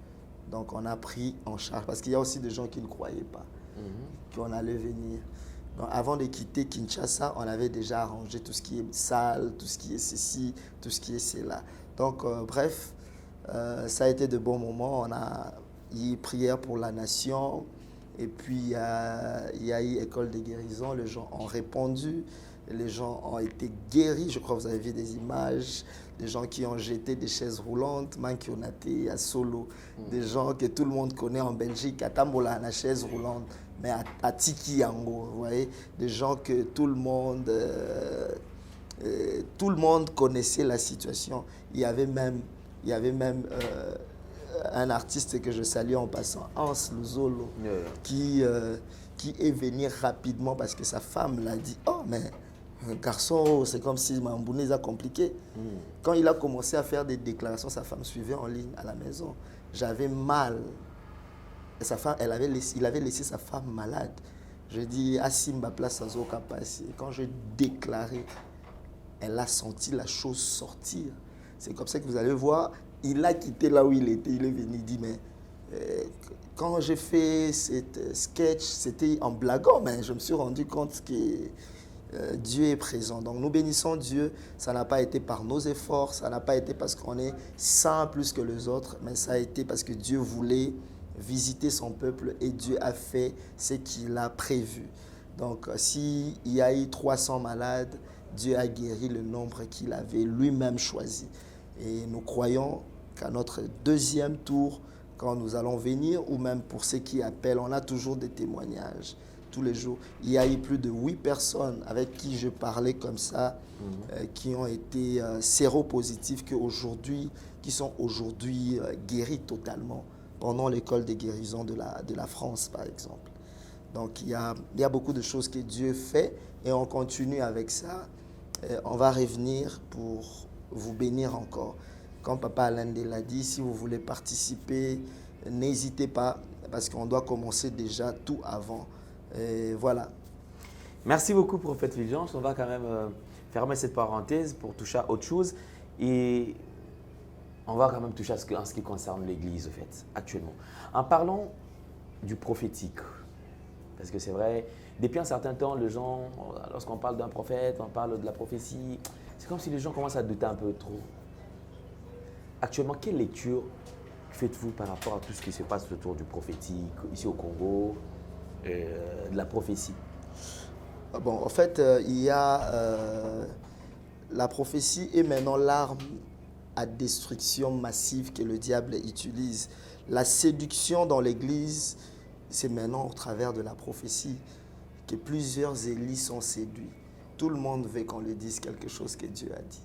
A: Donc on a pris en charge. Parce qu'il y a aussi des gens qui ne croyaient pas qu'on allait venir. Donc avant de quitter Kinshasa, on avait déjà arrangé tout ce qui est salle, tout ce qui est ceci, tout ce qui est cela. Donc bref, ça a été de bons moments. On a eu prière pour la nation. Et puis il y a eu école de guérison. Les gens ont répondu. Les gens ont été guéris. Je crois que vous avez vu des images. Des gens qui ont jeté des chaises roulantes, qui ont été à Solo. Des gens que tout le monde connaît en Belgique, à Tambola, à chaise roulante, mais à Tiki Yango, vous voyez. Des gens que tout le monde connaissait la situation. Il y avait même un artiste que je salue en passant, Hans Luzolo, qui est venu rapidement parce que sa femme l'a dit, oh mais un garçon, c'est comme si Mambouni a compliqué. Quand il a commencé à faire des déclarations, sa femme suivait en ligne à la maison. J'avais mal. Et sa femme, il avait laissé sa femme malade. Je dis, Asimba place à Zoka passer. Quand j'ai déclaré, elle a senti la chose sortir. C'est comme ça que vous allez voir, il a quitté là où il était. Il est venu, il dit, mais quand j'ai fait cette sketch, c'était en blaguant, mais je me suis rendu compte que Dieu est présent. Donc nous bénissons Dieu. Ça n'a pas été par nos efforts, ça n'a pas été parce qu'on est saint plus que les autres, mais ça a été parce que Dieu voulait visiter son peuple et Dieu a fait ce qu'il a prévu. Donc s'il y a eu 300 malades, Dieu a guéri le nombre qu'il avait lui-même choisi. Et nous croyons qu'à notre deuxième tour, quand nous allons venir, ou même pour ceux qui appellent, on a toujours des témoignages. Tous les jours. Il y a eu plus de 8 personnes avec qui je parlais comme ça, qui ont été séropositifs, qui sont aujourd'hui guéris totalement pendant l'école de guérison de la France, par exemple. Donc, il y a beaucoup de choses que Dieu fait et on continue avec ça. On va revenir pour vous bénir encore. Comme Papa Alain l'a dit, si vous voulez participer, n'hésitez pas parce qu'on doit commencer déjà tout avant. Et voilà.
B: Merci beaucoup, prophète Fulgence. On va quand même fermer cette parenthèse pour toucher à autre chose. Et on va quand même toucher en ce qui concerne l'Église, en fait, actuellement. En parlant du prophétique, parce que c'est vrai, depuis un certain temps, les gens, lorsqu'on parle d'un prophète, on parle de la prophétie, c'est comme si les gens commencent à douter un peu trop. Actuellement, quelle lecture faites-vous par rapport à tout ce qui se passe autour du prophétique, ici au Congo, de la prophétie?
A: Bon, en fait, il y a la prophétie est maintenant l'arme à destruction massive que le diable utilise. La séduction dans l'Église, c'est maintenant au travers de la prophétie que plusieurs Élis sont séduits. Tout le monde veut qu'on lui dise quelque chose que Dieu a dit.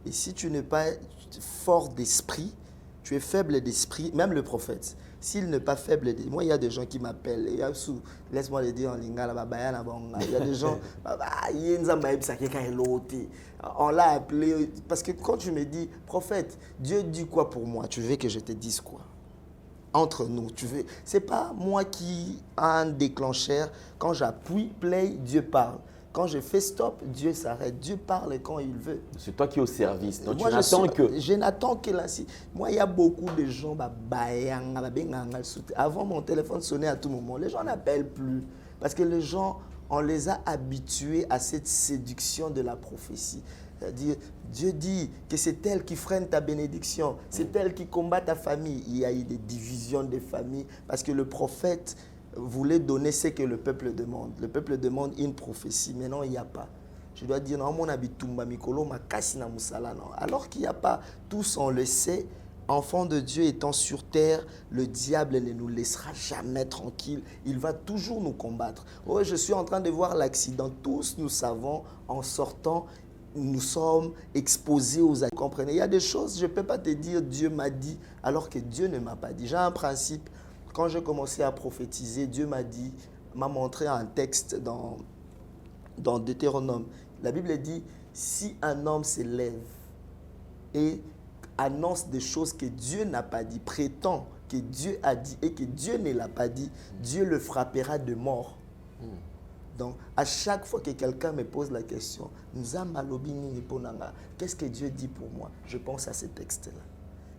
A: Et si tu n'es pas fort d'esprit, tu es faible d'esprit, même le prophète, s'il n'est pas faible d'esprit, moi il y a des gens qui m'appellent, laisse-moi le dire en lingala, il y a des gens, on l'a appelé, parce que quand tu me dis, prophète, Dieu dit quoi pour moi, tu veux que je te dise quoi? Entre nous, tu veux, c'est pas moi qui a un déclencheur, quand j'appuie play, Dieu parle. Quand je fais stop, Dieu s'arrête. Dieu parle quand il veut.
B: C'est toi qui es au service. Donc
A: Moi,
B: tu n'attends que.
A: je n'attends que là. Moi, il y a beaucoup de gens. Avant, mon téléphone sonnait à tout moment. Les gens n'appellent plus. Parce que les gens, on les a habitués à cette séduction de la prophétie. C'est-à-dire, Dieu dit que c'est elle qui freine ta bénédiction. C'est elle qui combat ta famille. Il y a eu des divisions de familles. Parce que le prophète voulait donner ce que le peuple demande. Le peuple demande une prophétie. Mais non, il n'y a pas. Je dois dire, non, mon habitumba mikolo makasi na musala, non. Alors qu'il n'y a pas, tous on le sait, enfants de Dieu étant sur terre, le diable ne nous laissera jamais tranquille. Il va toujours nous combattre. Oh, je suis en train de voir l'accident. Tous nous savons, en sortant, nous sommes exposés aux accidents. Vous comprenez? Il y a des choses, je ne peux pas te dire Dieu m'a dit, alors que Dieu ne m'a pas dit. J'ai un principe. Quand j'ai commencé à prophétiser, Dieu m'a dit, m'a montré un texte dans Deutéronome. La Bible dit, si un homme se lève et annonce des choses que Dieu n'a pas dit, prétend que Dieu a dit et que Dieu ne l'a pas dit, Dieu le frappera de mort. Donc, à chaque fois que quelqu'un me pose la question, qu'est-ce que Dieu dit pour moi? Je pense à ce texte-là.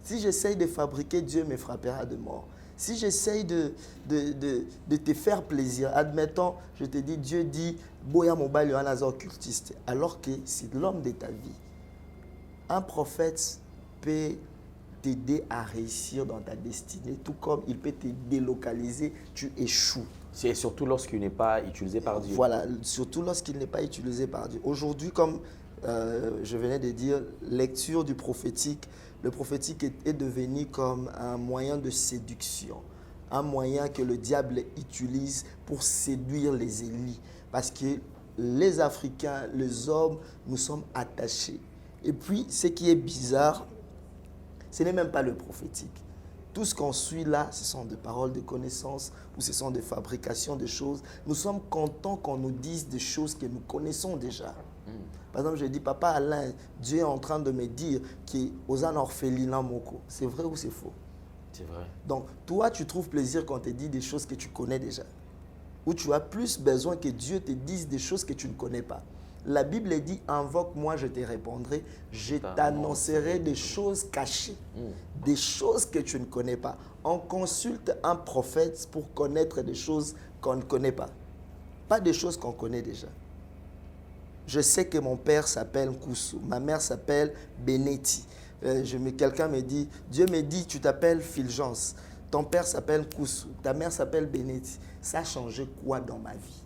A: Si j'essaye de fabriquer, Dieu me frappera de mort. Si j'essaye de te faire plaisir, admettons, je te dis, Dieu dit, Boya Mobile est un occultiste, alors que c'est l'homme de ta vie. Un prophète peut t'aider à réussir dans ta destinée, tout comme il peut te délocaliser, tu échoues.
B: C'est surtout lorsqu'il n'est pas utilisé par Dieu.
A: Voilà, surtout lorsqu'il n'est pas utilisé par Dieu. Aujourd'hui, comme je venais de dire, lecture du prophétique, le prophétique est devenu comme un moyen de séduction, un moyen que le diable utilise pour séduire les élites. Parce que les Africains, les hommes, nous sommes attachés. Et puis, ce qui est bizarre, ce n'est même pas le prophétique. Tout ce qu'on suit là, ce sont des paroles de connaissance ou ce sont des fabrications de choses. Nous sommes contents qu'on nous dise des choses que nous connaissons déjà. Par exemple, je dis, Papa Alain, Dieu est en train de me dire qu'aux un orphelinat moko. C'est vrai ou c'est faux?
B: C'est vrai.
A: Donc, toi, tu trouves plaisir quand on te dit des choses que tu connais déjà. Ou tu as plus besoin que Dieu te dise des choses que tu ne connais pas. La Bible dit, invoque-moi, je te répondrai, je t'annoncerai des choses cachées, des choses que tu ne connais pas. On consulte un prophète pour connaître des choses qu'on ne connaît pas. Pas des choses qu'on connaît déjà. Je sais que mon père s'appelle Koussou, ma mère s'appelle Benetti. Quelqu'un me dit, Dieu me dit, tu t'appelles Fulgence. Ton père s'appelle Koussou, ta mère s'appelle Benetti. Ça a changé quoi dans ma vie?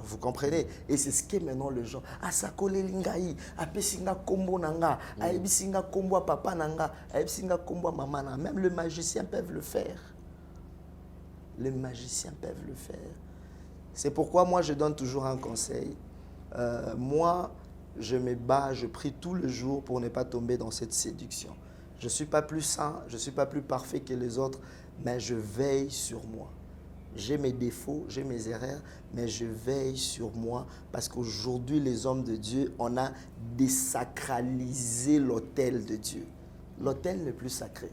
A: Vous comprenez? Et c'est ce que maintenant les gens, Asakole lingai, apesinga kombo nanga, aebisinga kombo papa nanga, aebisinga kombo maman nanga. Même les magiciens peuvent le faire. Les magiciens peuvent le faire. C'est pourquoi moi je donne toujours un conseil. Moi, je me bats, je prie tous les jours pour ne pas tomber dans cette séduction. Je ne suis pas plus saint, je ne suis pas plus parfait que les autres, mais je veille sur moi. J'ai mes défauts, j'ai mes erreurs, mais je veille sur moi parce qu'aujourd'hui, les hommes de Dieu, on a désacralisé l'autel de Dieu. L'autel le plus sacré.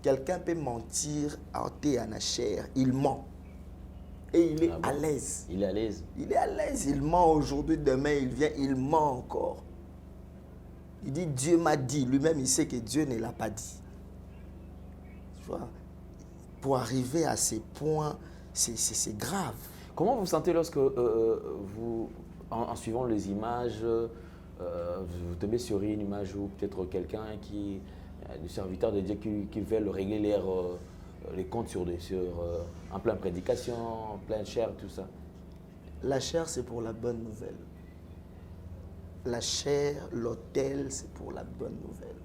A: Quelqu'un peut mentir à la chair, il ment. Et il est à l'aise.
B: Il est à l'aise.
A: Il est à l'aise. Il ment aujourd'hui, demain il vient, il ment encore. Il dit Dieu m'a dit. Lui-même, il sait que Dieu ne l'a pas dit. Tu vois? Pour arriver à ces points, c'est grave.
B: Comment vous sentez lorsque vous, en suivant les images, vous tombez sur une image ou peut-être quelqu'un qui, du serviteur de Dieu qui veut régler les comptes en pleine prédication, en pleine chair, tout ça?
A: La chair, c'est pour la bonne nouvelle. La chair, l'autel, c'est pour la bonne nouvelle.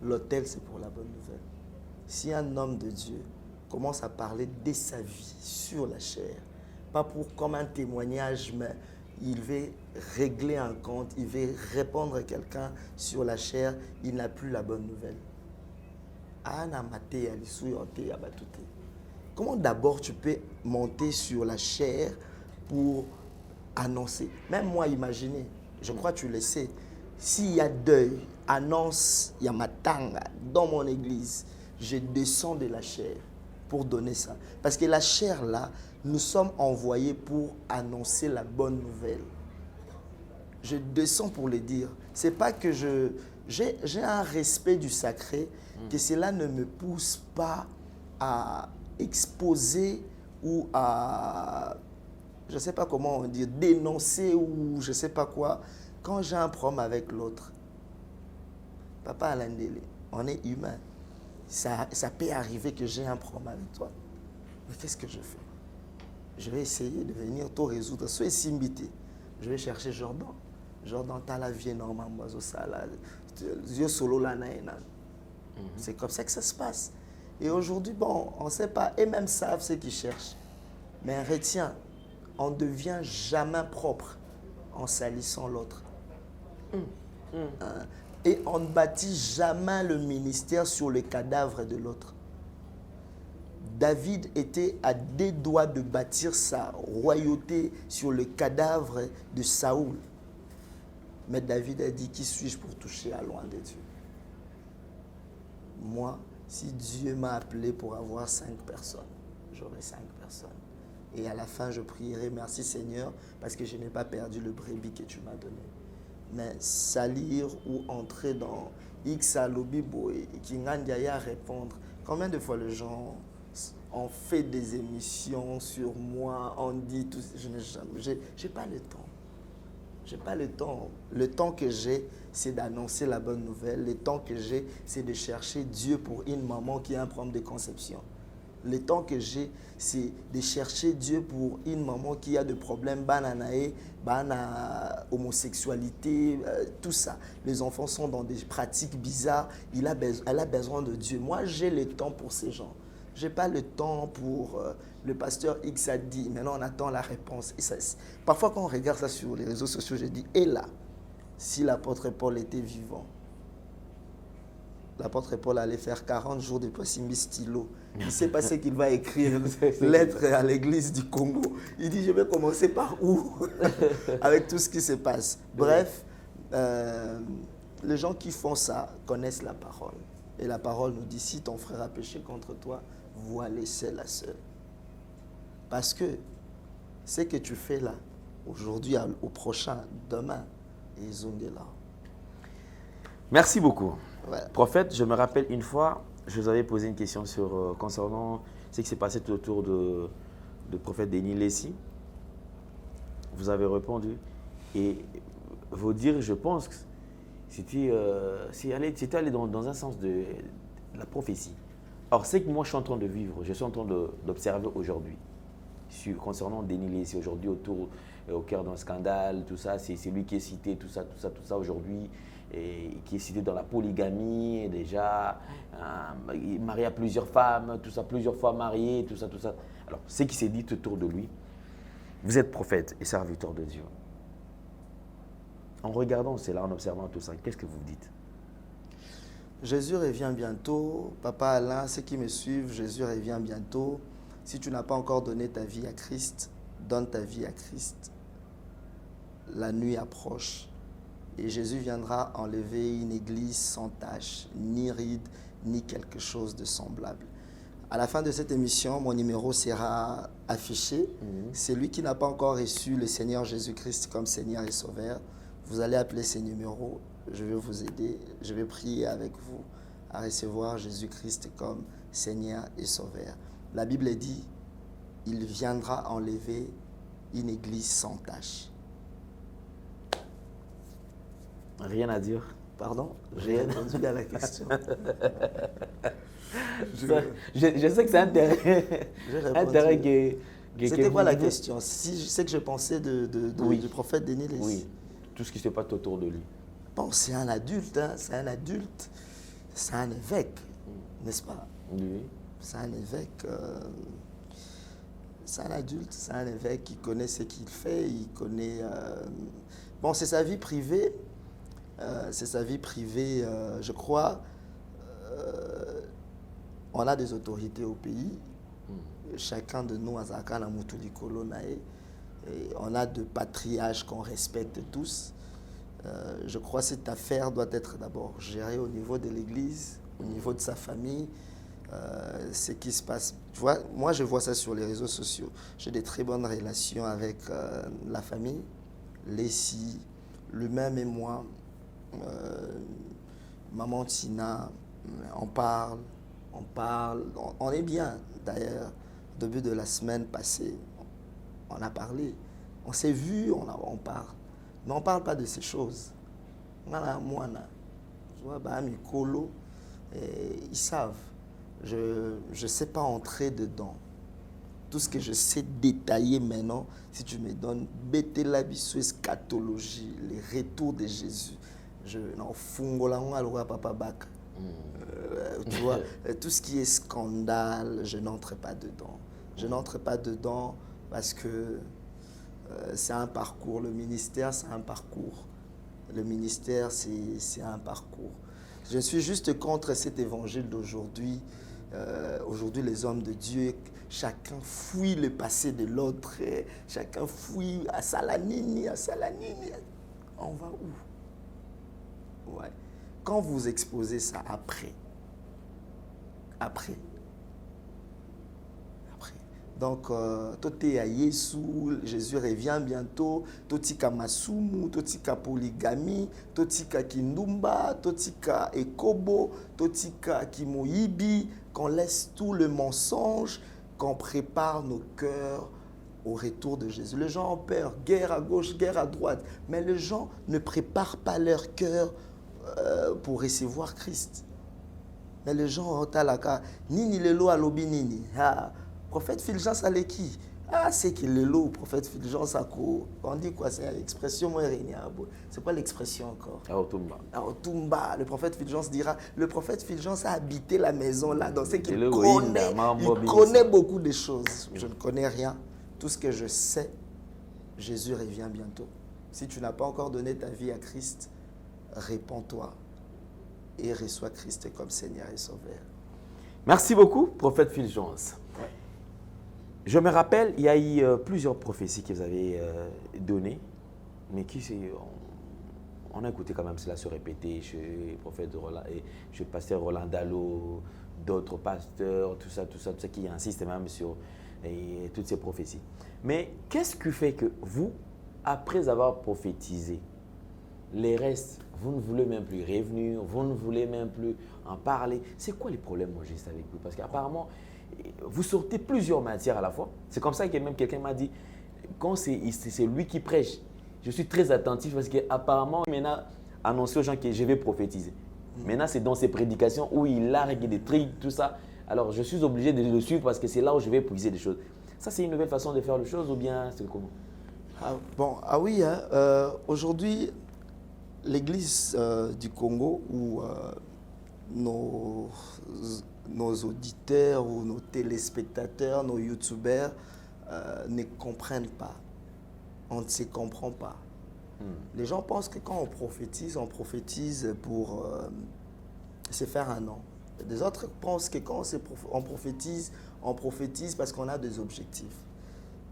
A: L'autel, c'est pour la bonne nouvelle. Si un homme de Dieu commence à parler de sa vie sur la chair, pas pour comme un témoignage, mais il veut régler un compte, il veut répondre à quelqu'un sur la chair, il n'a plus la bonne nouvelle. Comment d'abord tu peux monter sur la chair pour annoncer? Même moi, imaginez, je crois que tu le sais, s'il y a deuil, annonce, il y a matanga dans mon église, je descends de la chair pour donner ça. Parce que la chair là, nous sommes envoyés pour annoncer la bonne nouvelle. Je descends pour le dire. C'est pas que j'ai un respect du sacré, que cela ne me pousse pas à exposer ou à, je ne sais pas comment on dit, dénoncer ou je ne sais pas quoi, quand j'ai un problème avec l'autre. Papa Alain Délé, on est humain. Ça peut arriver que j'ai un problème avec toi. Mais qu'est-ce que je fais? Je vais essayer de venir tout résoudre. Sois simbité. Je vais chercher Jordan. Jordan, t'as la vie normalement. C'est comme ça que ça se passe. Et aujourd'hui, bon, on ne sait pas. Et même savent ce qu'ils cherchent. Mais retiens, on ne devient jamais propre en salissant l'autre. Et on ne bâtit jamais le ministère sur le cadavre de l'autre. David était à des doigts de bâtir sa royauté sur le cadavre de Saoul. Mais David a dit, qui suis-je pour toucher à loin de Dieu? Moi, si Dieu m'a appelé pour avoir 5 personnes, j'aurai 5 personnes. Et à la fin, je prierai, merci Seigneur, parce que je n'ai pas perdu le brebis que tu m'as donné. Mais salir ou entrer dans X à Lobibo et Kingandiaya répondre, combien de fois les gens ont fait des émissions sur moi, on dit tout, je n'ai pas le temps. Je n'ai pas le temps. Le temps que j'ai, c'est d'annoncer la bonne nouvelle. Le temps que j'ai, c'est de chercher Dieu pour une maman qui a un problème de conception. Le temps que j'ai, c'est de chercher Dieu pour une maman qui a des problèmes, bananae, homosexualité, tout ça. Les enfants sont dans des pratiques bizarres. Elle a besoin de Dieu. Moi, j'ai le temps pour ces gens. Je n'ai pas le temps pour le pasteur X a dit, maintenant on attend la réponse. Et ça, parfois quand on regarde ça sur les réseaux sociaux, je dis, et là, si l'apôtre Paul était vivant, l'apôtre Paul allait faire 40 jours de Possimi stylo. Il ne sait pas ce qu'il va écrire, lettre à l'église du Congo. Il dit, je vais commencer par où? Avec tout ce qui se passe. Bref, les gens qui font ça connaissent la parole. Et la parole nous dit, si ton frère a péché contre toi, vois-le seul à seul. Parce que ce que tu fais là, aujourd'hui, au prochain, demain, ils ont de là.
B: Merci beaucoup.
A: Ouais.
B: Prophète, je me rappelle une fois, je vous avais posé une question concernant ce qui s'est passé tout autour de prophète Denis Lessi. Vous avez répondu. Et vous dire, je pense que c'était aller dans un sens de la prophétie. Alors, c'est que moi, je suis en train de vivre, je suis en train d'observer aujourd'hui, concernant Denis Lessi, aujourd'hui, au cœur d'un scandale, tout ça, c'est lui qui est cité, tout ça aujourd'hui, et qui est cité dans la polygamie, déjà, marié à plusieurs femmes, tout ça, plusieurs fois marié, tout ça. Alors, ce qui s'est dit tout autour de lui, vous êtes prophète et serviteur de Dieu. En regardant cela, en observant tout ça, qu'est-ce que vous dites?
A: Jésus revient bientôt. Papa Alain, ceux qui me suivent, Jésus revient bientôt. Si tu n'as pas encore donné ta vie à Christ, donne ta vie à Christ. La nuit approche et Jésus viendra enlever une église sans tache, ni ride, ni quelque chose de semblable. À la fin de cette émission, mon numéro sera affiché. Celui qui n'a pas encore reçu le Seigneur Jésus-Christ comme Seigneur et Sauveur, vous allez appeler ces numéros, je vais vous aider, je vais prier avec vous à recevoir Jésus-Christ comme Seigneur et Sauveur. La Bible dit, il viendra enlever une église sans tache.
B: Rien à dire.
A: Pardon? J'ai répondu à la question.
B: Je sais que c'est intérêt.
A: C'était quoi la question? Si je sais que je pensais du prophète Denis Lessi.
B: Oui, tout ce qui se passe autour de lui.
A: Bon, c'est un adulte, hein? C'est un adulte, c'est un évêque, n'est-ce pas?
B: Oui.
A: C'est un évêque, c'est un adulte, c'est un évêque qui connaît ce qu'il fait, il connaît... Bon, c'est sa vie privée, je crois. On a des autorités au pays, chacun de nous a Zakana Mutulikolo Nae, et on a de patriarches qu'on respecte tous. Je crois que cette affaire doit être d'abord gérée au niveau de l'Église, au niveau de sa famille, ce qui se passe. Tu vois, moi, je vois ça sur les réseaux sociaux. J'ai des très bonnes relations avec la famille, Lessie, lui-même et moi, maman Tina, on parle, on est bien. D'ailleurs, au début de la semaine passée, on a parlé, on s'est vu, on parle. Mais on ne parle pas de ces choses. Tu vois, Mikolo, ils savent. Je ne sais pas entrer dedans. Tout ce que je sais détailler maintenant, si tu me donnes Bétélabiso, eschatologie, les retours de Jésus, tu vois, tout ce qui est scandale, je n'entre pas dedans. Je n'entre pas dedans parce que c'est un parcours. Le ministère, c'est un parcours. Le ministère, c'est un parcours. Je suis juste contre cet évangile d'aujourd'hui. Aujourd'hui, les hommes de Dieu, chacun fouille le passé de l'autre. Chacun fouille à Salanini, à Salanini. On va où? Ouais. Quand vous exposez ça après. Donc, Toté à Yesu, Jésus revient bientôt. Totika Masumu, Totika Polygamie, Totika Kindumba, Totika Ekobo, Totika Kimoyibi, qu'on laisse tout le mensonge, qu'on prépare nos cœurs au retour de Jésus. Les gens ont peur, guerre à gauche, guerre à droite, mais les gens ne préparent pas leur cœur pour recevoir Christ. Mais les gens ont talaka, nini lelo alobi nini. Prophète Fulgence Aleki. C'est qu'il est là, prophète Fulgence Ako. On dit quoi? C'est l'expression moi c'est pas l'expression encore. Aotumba. Le prophète Fulgence dira, le prophète Fulgence a habité la maison là, donc c'est qu'il connaît, il connaît beaucoup de choses. Je ne connais rien. Tout ce que je sais, Jésus revient bientôt. Si tu n'as pas encore donné ta vie à Christ, répands-toi et reçois Christ comme Seigneur et Sauveur.
B: Merci beaucoup, prophète Fulgence. Ouais. Je me rappelle, il y a eu plusieurs prophéties que vous avez données, mais on a écouté quand même cela se répéter chez le prophète Roland, et chez le pasteur Roland Dallot, d'autres pasteurs, tout ça, qui insistent même sur toutes ces prophéties. Mais qu'est-ce qui fait que vous, après avoir prophétisé, les restes, vous ne voulez même plus revenir, vous ne voulez même plus en parler? C'est quoi les problèmes, moi, juste avec vous? Parce qu'apparemment, vous sortez plusieurs matières à la fois. C'est comme ça que même quelqu'un m'a dit, quand c'est lui qui prêche, je suis très attentif parce qu'apparemment, maintenant, annoncé aux gens que je vais prophétiser. Maintenant, c'est dans ses prédications où il largue des trucs, tout ça. Alors, je suis obligé de le suivre parce que c'est là où je vais puiser des choses. Ça, c'est une nouvelle façon de faire les choses ou bien c'est comment?
A: Oui, aujourd'hui, l'Église du Congo où nos auditeurs ou nos téléspectateurs, nos youtubeurs ne comprennent pas. On ne se comprend pas. Les gens pensent que quand on prophétise pour se faire un nom. Des autres pensent que quand on prophétise parce qu'on a des objectifs.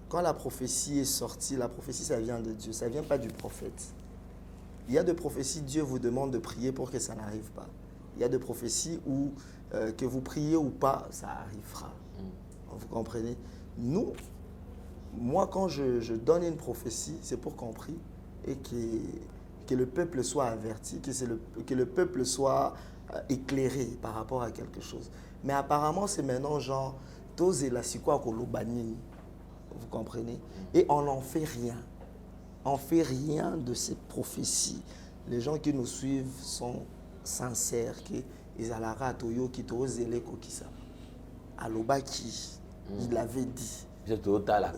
A: Quand la prophétie est sortie, la prophétie, ça vient de Dieu, ça ne vient pas du prophète. Il y a des prophéties, Dieu vous demande de prier pour que ça n'arrive pas. Il y a des prophéties où, que vous priez ou pas, ça arrivera. Vous comprenez? Moi, quand je donne une prophétie, c'est pour qu'on prie et que le peuple soit averti, que le peuple soit éclairé par rapport à quelque chose. Mais apparemment, c'est maintenant genre, tose la sikwa kolobanini. Vous comprenez? Et on n'en fait rien. On ne fait rien de ces prophéties. Les gens qui nous suivent sont sincères. Ils alara toyo qui tozele kokisa. Alobaki, il avait dit.
B: C'est total.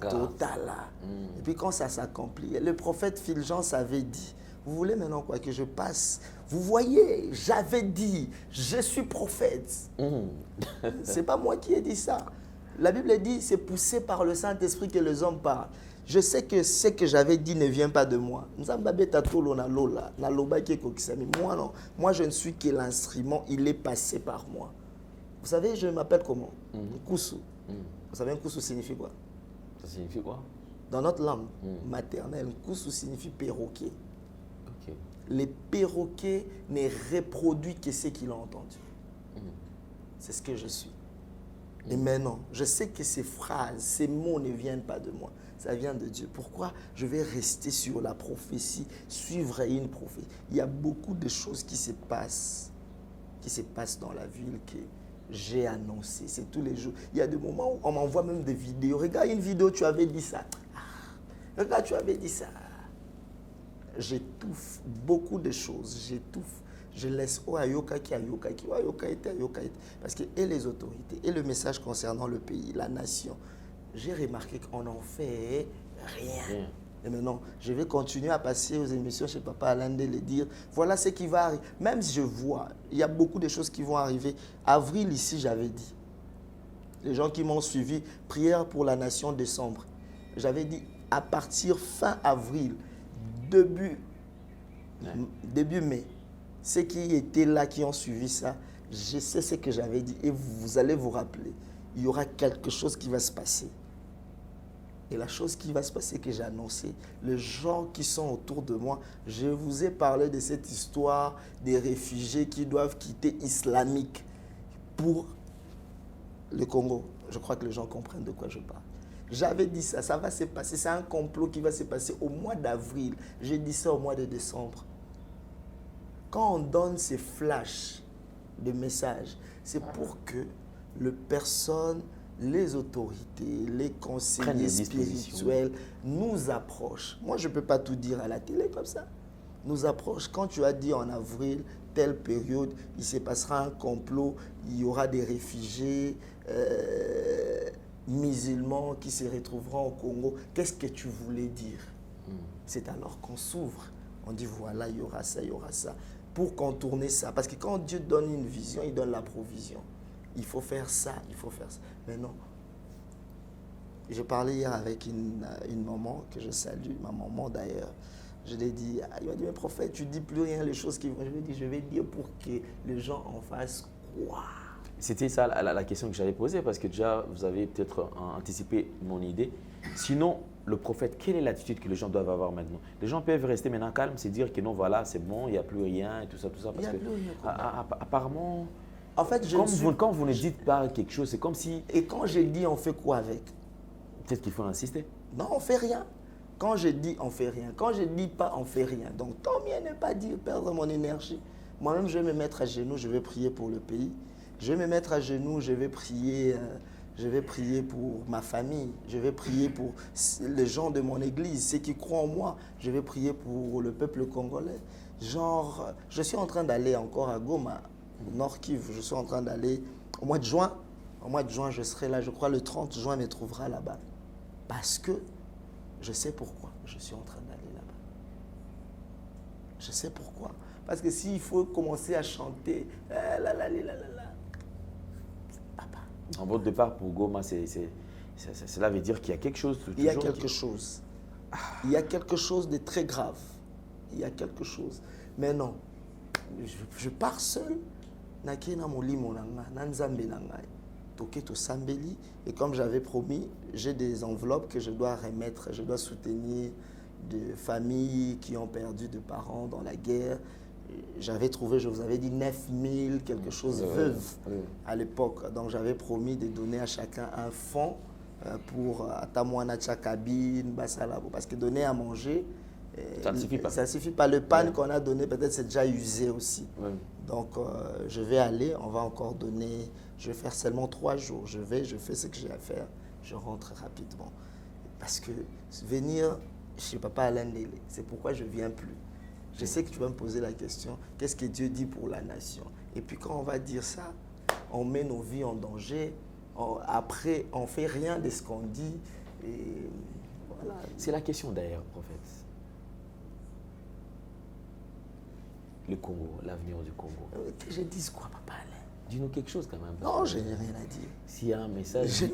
A: Et puis quand ça s'accomplit, le prophète Fulgence avait dit, vous voulez maintenant quoi que je passe? Vous voyez, j'avais dit, je suis prophète. C'est pas moi qui ai dit ça. La Bible dit, c'est poussé par le Saint-Esprit que les hommes parlent. Je sais que ce que j'avais dit ne vient pas de moi. Moi, non. Moi, je ne suis que l'instrument, il est passé par moi. Vous savez, je m'appelle comment? Nkusu. Vous savez, Nkusu signifie quoi?
B: Ça signifie quoi?
A: Dans notre langue maternelle, Nkusu signifie perroquet.
B: Okay.
A: Les perroquets ne reproduisent que ce qu'ils ont entendu. C'est ce que je suis. Et maintenant, je sais que ces phrases, ces mots ne viennent pas de moi. Ça vient de Dieu. Pourquoi je vais rester sur la prophétie, suivre une prophétie? Il y a beaucoup de choses qui se passent dans la ville que j'ai annoncé. C'est tous les jours. Il y a des moments où on m'envoie même des vidéos. Regarde une vidéo, tu avais dit ça. Regarde, tu avais dit ça. J'étouffe beaucoup de choses. J'étouffe. Je laisse Ayoka qui Ayoka qui Ayoka était Ayoka était. Parce que et les autorités et le message concernant le pays, la nation, j'ai remarqué qu'on n'en fait rien. Et maintenant, je vais continuer à passer aux émissions chez Papa Alain de le dire. Voilà ce qui va arriver. Même si je vois, il y a beaucoup de choses qui vont arriver. Avril ici, j'avais dit. Les gens qui m'ont suivi, prière pour la nation décembre. J'avais dit à partir fin avril, début mai. Ceux qui étaient là, qui ont suivi ça, je sais ce que j'avais dit et vous allez vous rappeler. Il y aura quelque chose qui va se passer. Et la chose qui va se passer que j'ai annoncé, les gens qui sont autour de moi, je vous ai parlé de cette histoire des réfugiés qui doivent quitter islamique pour le Congo. Je crois que les gens comprennent de quoi je parle. J'avais dit ça, ça va se passer, c'est un complot qui va se passer au mois d'avril. J'ai dit ça au mois de décembre. Quand on donne ces flashs de messages, c'est pour que les personnes, les autorités, les conseillers spirituels nous approchent. Moi, je ne peux pas tout dire à la télé comme ça. Nous approchent. Quand tu as dit en avril, telle période, il se passera un complot, il y aura des réfugiés musulmans qui se retrouveront au Congo. Qu'est-ce que tu voulais dire? C'est alors qu'on s'ouvre. On dit voilà, il y aura ça, il y aura ça. Pour contourner ça. Parce que quand Dieu donne une vision, il donne la provision. Il faut faire ça, il faut faire ça. Mais non. Je parlais hier avec une maman que je salue, ma maman d'ailleurs. Je lui ai dit, il m'a dit, mais prophète, tu ne dis plus rien, les choses qui vont. Je lui ai dit, je vais dire pour que les gens en fassent quoi?
B: C'était ça la question que j'allais poser, parce que déjà, vous avez peut-être anticipé mon idée. Sinon, le prophète, quelle est l'attitude que les gens doivent avoir maintenant? Les gens peuvent rester maintenant calmes, se dire que non, voilà, c'est bon, il n'y a plus rien et tout ça, parce que apparemment,
A: en fait,
B: quand vous ne dites pas quelque chose, c'est comme si…
A: Et quand j'ai dit, on fait quoi avec?
B: Peut-être qu'il faut insister.
A: Non, on ne fait rien. Quand je dis, on ne fait rien. Quand je ne dis pas, on ne fait rien. Donc, tant mieux ne pas dire, perdre mon énergie. Moi-même, je vais me mettre à genoux, je vais prier pour le pays. Je vais me mettre à genoux, je vais prier pour ma famille, je vais prier pour les gens de mon église, ceux qui croient en moi, je vais prier pour le peuple congolais. Genre, je suis en train d'aller encore à Goma, au Nord Kivu, je suis en train d'aller au mois de juin. Au mois de juin, je serai là, je crois le 30 juin me trouvera là-bas. Parce que je sais pourquoi je suis en train d'aller là-bas. Je sais pourquoi. Parce que s'il faut commencer à chanter,
B: En votre départ pour Goma, cela veut dire qu'il y a quelque chose.
A: Il y a quelque chose. Il y a quelque chose de très grave. Il y a quelque chose. Mais non, je pars seul. Et comme j'avais promis, j'ai des enveloppes que je dois remettre. Je dois soutenir des familles qui ont perdu des parents dans la guerre. J'avais trouvé, je vous avais dit 9000 quelque chose veuves à l'époque. Donc j'avais promis de donner à chacun un fonds pour Atamwana Tchakabine, Bassalabo. Parce que donner à manger,
B: ça ne suffit pas.
A: Ça ne suffit pas. Le pan qu'on a donné, peut-être c'est déjà usé aussi. Donc je vais aller, on va encore donner, je vais faire seulement 3 jours. Je fais ce que j'ai à faire, je rentre rapidement. Parce que venir chez Papa Alain Lélé, c'est pourquoi je ne viens plus. Je sais que tu vas me poser la question, qu'est-ce que Dieu dit pour la nation? Et puis quand on va dire ça, on met nos vies en danger. Après, on ne fait rien de ce qu'on dit. Et voilà.
B: C'est la question d'ailleurs, prophète. Le Congo, l'avenir du Congo.
A: Que je dise quoi, Papa Alain?
B: Dis-nous quelque chose quand même.
A: Non, je n'ai rien à dire.
B: S'il y a un message…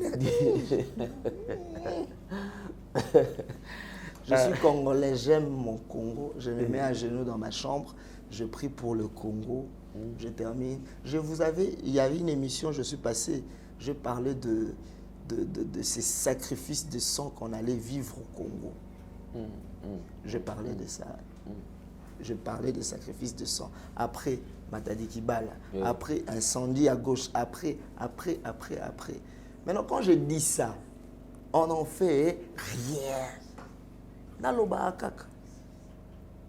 A: Je suis congolais, j'aime mon Congo. Je me mets à genoux dans ma chambre. Je prie pour le Congo. Je termine. Il y avait une émission, je suis passé. Je parlais de ces sacrifices de sang qu'on allait vivre au Congo. Je parlais de ça. Je parlais de sacrifices de sang. Après, Matadi Kibala. Après, incendie à gauche. Après. Maintenant, quand je dis ça, on n'en fait rien. Naloba akaka.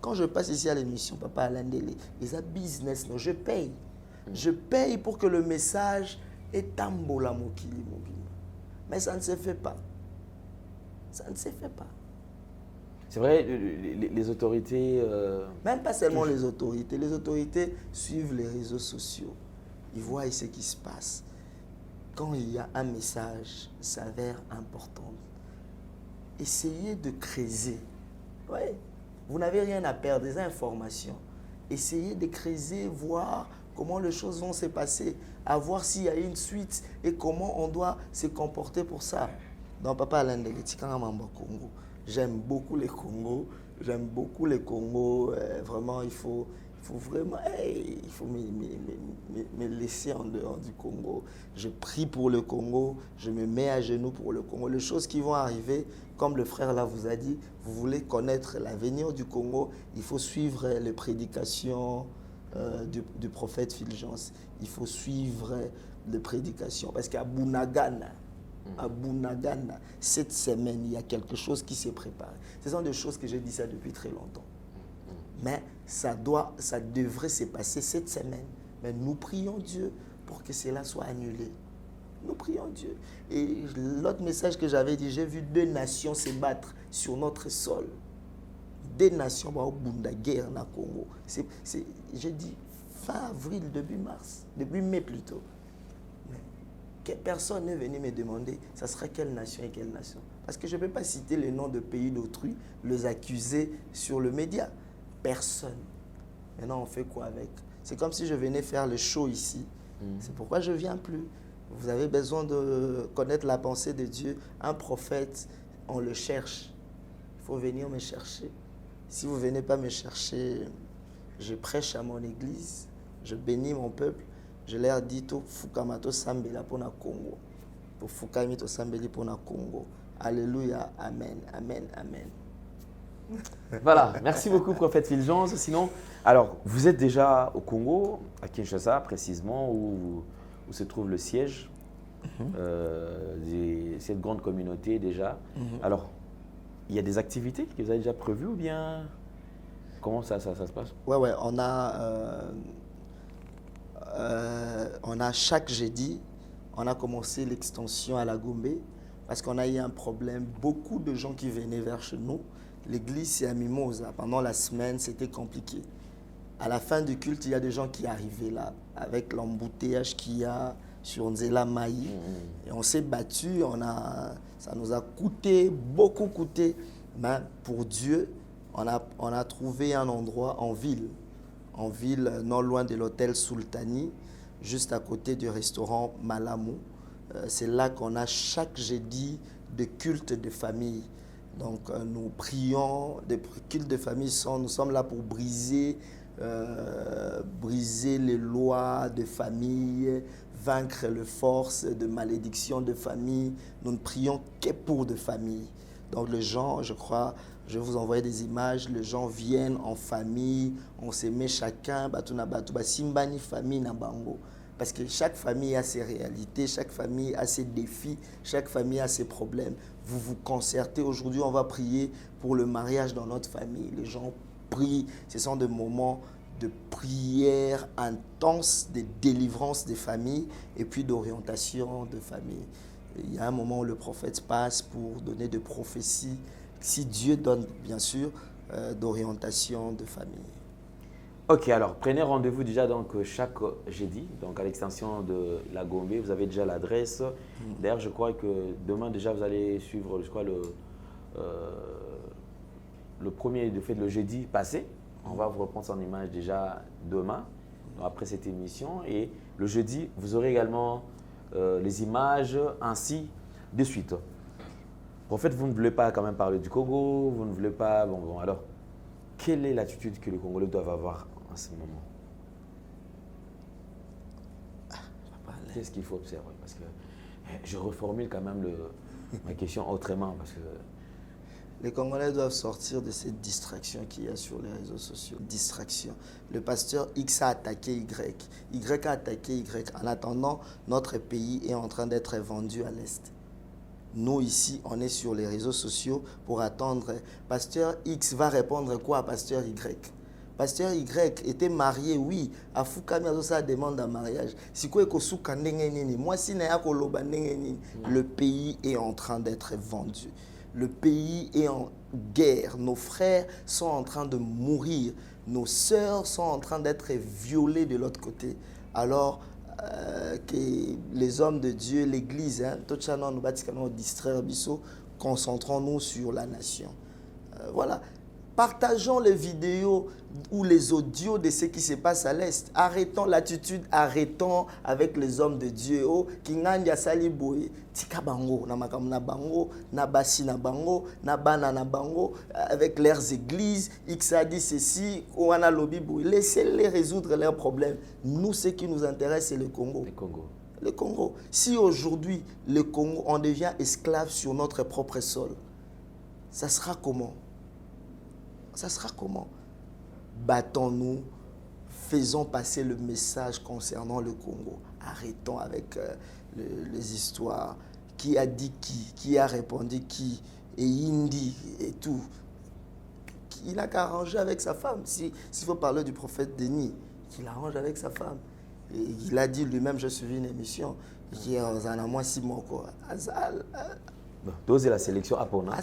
A: Quand je passe ici à l'émission, Papa Alain Dele, ils ont business, non, je paye. Je paye pour que le message est tambola mokili mobile. Mais ça ne se fait pas. Ça ne se fait pas.
B: C'est vrai, les autorités...
A: Même pas seulement les autorités suivent les réseaux sociaux. Ils voient ce qui se passe. Quand il y a un message, ça s'avère important. Essayez de creuser. Ouais. Vous n'avez rien à perdre, des informations. Essayez de creuser, voir comment les choses vont se passer, à voir s'il y a une suite et comment on doit se comporter pour ça. Donc, Papa Alain Dele, Congo. J'aime beaucoup les Congos. J'aime beaucoup les Congos. Vraiment, il faut vraiment il faut me laisser en dehors du Congo. Je prie pour le Congo. Je me mets à genoux pour le Congo. Les choses qui vont arriver, comme le frère là vous a dit, vous voulez connaître l'avenir du Congo, il faut suivre les prédications du prophète Fulgence. Il faut suivre les prédications. Parce qu'à Bunagana, cette semaine, il y a quelque chose qui s'est préparé. Ce sont des choses que j'ai dit ça depuis très longtemps. Mais ça devrait se passer cette semaine. Mais nous prions Dieu pour que cela soit annulé. Nous prions Dieu. Et l'autre message que j'avais dit, j'ai vu 2 nations se battre sur notre sol. 2 nations vont au Bunda guerre dans le Congo. J'ai dit fin avril, début mai plutôt. Que personne n'est venu me demander ça sera quelle nation et quelle nation. Parce que je ne peux pas citer les noms de pays d'autrui, les accuser sur le média. Personne. Maintenant, on fait quoi avec? C'est comme si je venais faire le show ici. C'est pourquoi je ne viens plus. Vous avez besoin de connaître la pensée de Dieu. Un prophète, on le cherche. Il faut venir me chercher. Si vous ne venez pas me chercher, je prêche à mon église, je bénis mon peuple. Je leur dis tout fukamato sambela pour na Congo. Pour fukamito sambeli pour na Congo. Alléluia, amen, amen, amen.
B: Voilà, merci beaucoup, prophète Fulgence. Sinon, alors, vous êtes déjà au Congo, à Kinshasa précisément, où se trouve le siège de cette grande communauté déjà. Alors, il y a des activités que vous avez déjà prévues ou bien comment ça se passe?
A: Ouais, on a chaque jeudi, on a commencé l'extension à la Gombe parce qu'on a eu un problème. Beaucoup de gens qui venaient vers chez nous, l'église c'est à Mimosa. Pendant la semaine, c'était compliqué. À la fin du culte, il y a des gens qui arrivaient là avec l'embouteillage qu'il y a sur Nzela Maï. Et on s'est battu, ça nous a beaucoup coûté. Mais pour Dieu, on a trouvé un endroit en ville, non loin de l'hôtel Sultani, juste à côté du restaurant Malamou. C'est là qu'on a chaque jeudi de culte de famille. Donc nous prions, des cultes de famille, nous sommes là pour briser les lois de famille, vaincre les forces de malédiction de famille. Nous ne prions que pour de famille. Donc les gens, je crois, je vais vous envoyer des images, les gens viennent en famille, on se met chacun, simbani famille na bango. Parce que chaque famille a ses réalités, chaque famille a ses défis, chaque famille a ses problèmes. Vous vous concertez. Aujourd'hui, on va prier pour le mariage dans notre famille. Les gens prient. Ce sont des moments de prière intense, de délivrance des familles et puis d'orientation de famille. Il y a un moment où le prophète passe pour donner des prophéties, si Dieu donne bien sûr, d'orientation de famille.
B: Ok, alors prenez rendez-vous déjà donc chaque jeudi, donc à l'extension de la Gombe. Vous avez déjà l'adresse. D'ailleurs, je crois que demain déjà vous allez suivre, je crois, le premier, de fait, le jeudi passé. On va vous reprendre en image déjà demain, donc après cette émission. Et le jeudi, vous aurez également les images ainsi de suite. En fait, vous ne voulez pas quand même parler du Congo, vous ne voulez pas… Bon, alors, quelle est l'attitude que les Congolais doivent avoir en ce moment? Qu'est-ce qu'il faut observer? Parce que je reformule quand même ma question autrement, parce que
A: Les Congolais doivent sortir de cette distraction qu'il y a sur les réseaux sociaux. Distraction. Le pasteur X a attaqué Y. Y a attaqué Y. En attendant, notre pays est en train d'être vendu à l'Est. Nous, ici, on est sur les réseaux sociaux pour attendre. Pasteur X va répondre quoi à Pasteur Y? Pasteur Y était marié, oui. À Foukami, ça demande un mariage. Si quoi moi, si le pays est en train d'être vendu. Le pays est en guerre. Nos frères sont en train de mourir. Nos sœurs sont en train d'être violées de l'autre côté. Alors que les hommes de Dieu, l'Église, nous distraire, concentrons-nous sur la nation. Voilà. Partageons les vidéos ou les audios de ce qui se passe à l'Est. Arrêtons l'attitude, arrêtons avec les hommes de Dieu. Oh, Kinganja Saliboye, Tika Bango, Namakam na Bango, Nabasi na Bango, Nabana na Bango, avec leurs églises, X a dit ceci, Oana Lobby Boy. Laissez-les résoudre leurs problèmes. Nous, ce qui nous intéresse, c'est le Congo. Le Congo. Si aujourd'hui, le Congo, on devient esclave sur notre propre sol, ça sera comment? Ça sera comment? Battons-nous, faisons passer le message concernant le Congo. Arrêtons avec les histoires. Qui a dit qui a répondu qui, et Indi et tout. Il n'a qu'à arranger avec sa femme. S'il faut parler du prophète Denis, qu'il arrange avec sa femme. Et il a dit lui-même, j'ai suivi une émission, qui est en mois 6 mois.
B: Dose la sélection à Pona.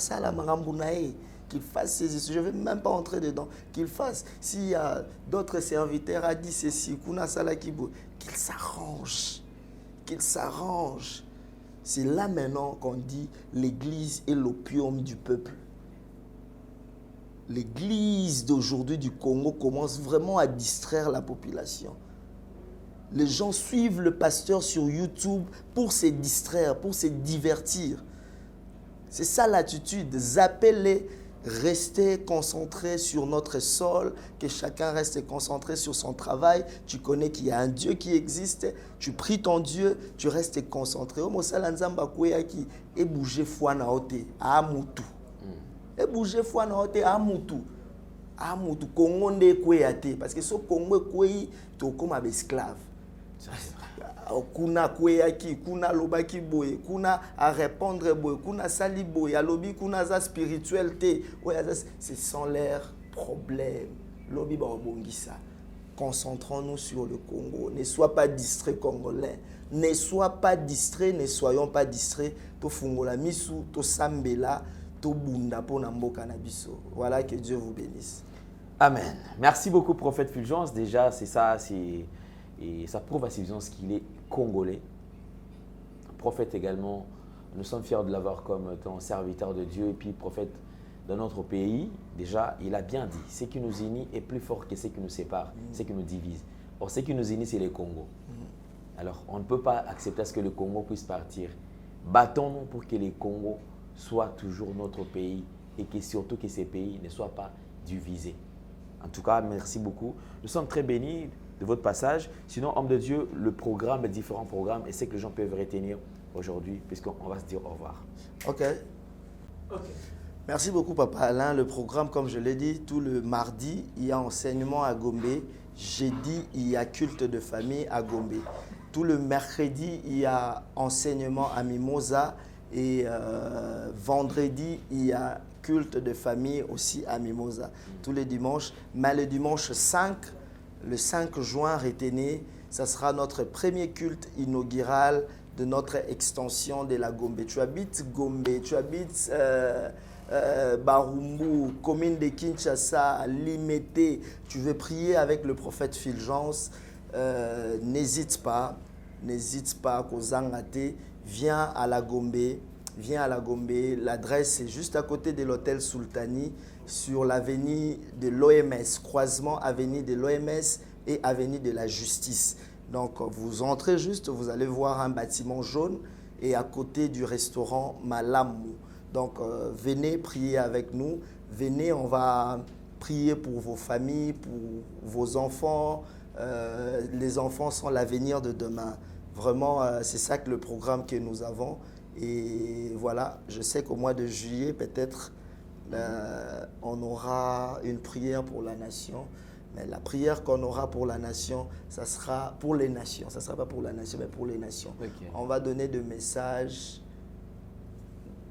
A: Qu'il fasse ses issues. Je ne vais même pas entrer dedans. Qu'il fasse. S'il y a d'autres serviteurs à dire ceci, qu'il s'arrange. Qu'il s'arrange. C'est là maintenant qu'on dit l'Église est l'opium du peuple. L'Église d'aujourd'hui du Congo commence vraiment à distraire la population. Les gens suivent le pasteur sur YouTube pour se distraire, pour se divertir. C'est ça l'attitude. Zappez-les. Restez concentrés sur notre sol, que chacun reste concentré sur son travail. Tu connais qu'il y a un Dieu qui existe, tu pries ton Dieu, tu restes concentré. Et bouger foi na ote a mutu. Et bouger foi na ote a mutu. A mutu Congo nde kweyate parce que ce Congo kwei to comme un esclave. Kuna kweyaki, kuna lobaki boye, kuna à répondre boye, kuna sali boye, alobi kuna za spiritualité. Ce sont leurs problèmes. Lobi ba obongisa. Concentrons-nous sur le Congo. Ne sois pas distrait Congolais. Ne sois pas distrait, ne soyons pas distraits. To fungola misu, to sambela, to bunda po na mboka na biso. Voilà, que Dieu vous bénisse.
B: Amen. Merci beaucoup, prophète Fulgence. Déjà, c'est ça, et ça prouve à Fulgence qu'il est congolais. Prophète également, nous sommes fiers de l'avoir comme ton serviteur de Dieu et puis prophète de notre pays. Déjà, il a bien dit, ce qui nous unit est plus fort que ce qui nous sépare, ce qui nous divise. Or, ce qui nous unit, c'est le Congo. Alors, on ne peut pas accepter à ce que le Congo puisse partir. Battons-nous pour que le Congo soit toujours notre pays et que surtout que ces pays ne soient pas divisés. En tout cas, merci beaucoup. Nous sommes très bénis de votre passage. Sinon, homme de Dieu, le programme, les différents programmes, et c'est que les gens peuvent retenir aujourd'hui, puisqu'on va se dire au revoir.
A: Ok. Merci beaucoup, Papa Alain. Le programme, comme je l'ai dit, tout le mardi, il y a enseignement à Gombe. Jeudi, il y a culte de famille à Gombe. Tout le mercredi, il y a enseignement à Mimosa. Et vendredi, il y a culte de famille aussi à Mimosa. Tous les dimanches. Mais le dimanche 5, le 5 juin, retenez, ça sera notre premier culte inaugural de notre extension de la Gombe. Tu habites Gombe, tu habites Barumbu, commune de Kinshasa, Limete. Tu veux prier avec le prophète Fulgence, n'hésite pas, Kozangate, viens à la Gombe. Viens à la Gombe. L'adresse est juste à côté de l'hôtel Sultani, sur l'avenue de l'OMS, croisement avenue de l'OMS et avenue de la Justice. Donc, vous entrez juste, vous allez voir un bâtiment jaune et à côté du restaurant Malamu. Donc, venez prier avec nous. Venez, on va prier pour vos familles, pour vos enfants. Les enfants sont l'avenir de demain. Vraiment, c'est ça que le programme que nous avons. Et voilà, je sais qu'au mois de juillet, peut-être, On aura une prière pour la nation. Mais la prière qu'on aura pour la nation, ça sera pour les nations. Ça ne sera pas pour la nation, mais pour les nations.
B: Okay.
A: On va donner des messages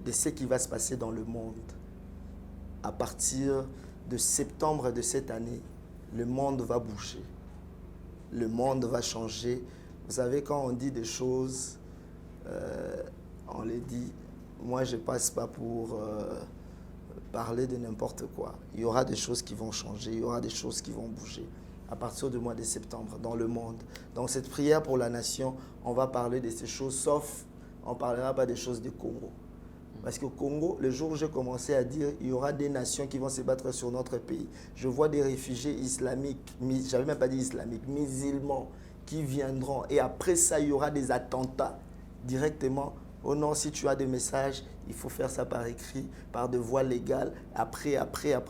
A: de ce qui va se passer dans le monde. À partir de septembre de cette année, le monde va bouger. Le monde va changer. Vous savez, quand on dit des choses, on les dit. Moi, je ne passe pas pour parler de n'importe quoi. Il y aura des choses qui vont changer, il y aura des choses qui vont bouger à partir du mois de septembre dans le monde. Donc cette prière pour la nation, on va parler de ces choses, sauf on ne parlera pas des choses du Congo. Parce qu'au Congo, le jour où j'ai commencé à dire il y aura des nations qui vont se battre sur notre pays, je vois des réfugiés islamiques, je n'avais même pas dit islamiques, musulmans, qui viendront. Et après ça, il y aura des attentats directement. Oh non, si tu as des messages, il faut faire ça par écrit, par de voies légales, après,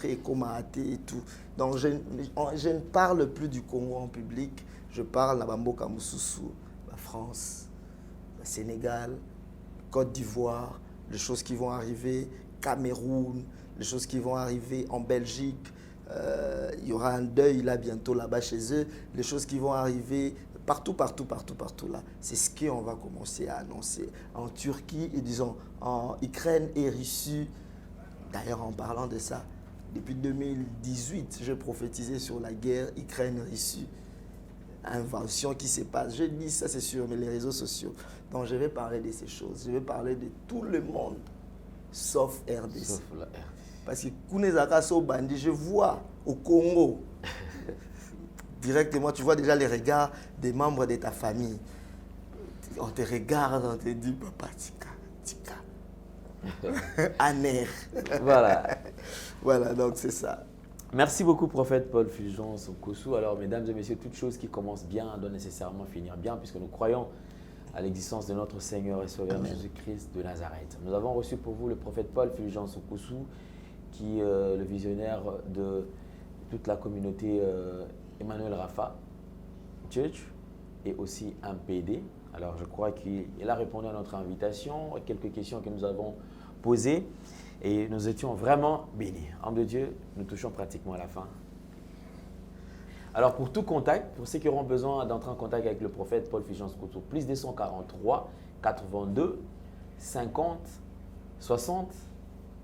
A: Ekomaate et tout. Donc je ne parle plus du Congo en public, je parle à Bamboka Moussoussou, la France, le Sénégal, Côte d'Ivoire, les choses qui vont arriver, Cameroun, les choses qui vont arriver en Belgique. Il y aura un deuil là bientôt là-bas chez eux, les choses qui vont arriver partout là. C'est ce qu'on va commencer à annoncer en Turquie et disons en Ukraine et Russie. D'ailleurs, en parlant de ça, depuis 2018, je prophétisais sur la guerre Ukraine-Russie. Invention qui se passe. Je dis ça, c'est sur les réseaux sociaux. Donc, je vais parler de ces choses. Je vais parler de tout le monde, sauf RDC.
B: Sauf la RDC.
A: Parce que Kounezaka Sobandi, je vois au Congo, directement, tu vois déjà les regards des membres de ta famille. On te regarde, on te dit, papa, tika. Aner.
B: Voilà.
A: Voilà, donc c'est ça.
B: Merci beaucoup, prophète Paul Fulgence Okossou. Alors, mesdames et messieurs, toute chose qui commence bien doit nécessairement finir bien, puisque nous croyons à l'existence de notre Seigneur et Sauveur Jésus-Christ de Nazareth. Nous avons reçu pour vous le prophète Paul Fulgence Okossou, qui est le visionnaire de toute la communauté Emmanuel Rafa Church et aussi un PD. Alors, je crois qu'il a répondu à notre invitation, à quelques questions que nous avons posées. Et nous étions vraiment bénis. Homme de Dieu, nous touchons pratiquement à la fin. Alors, pour tout contact, pour ceux qui auront besoin d'entrer en contact avec le prophète Paul Fulgence Okossou, plus 243 82 50 60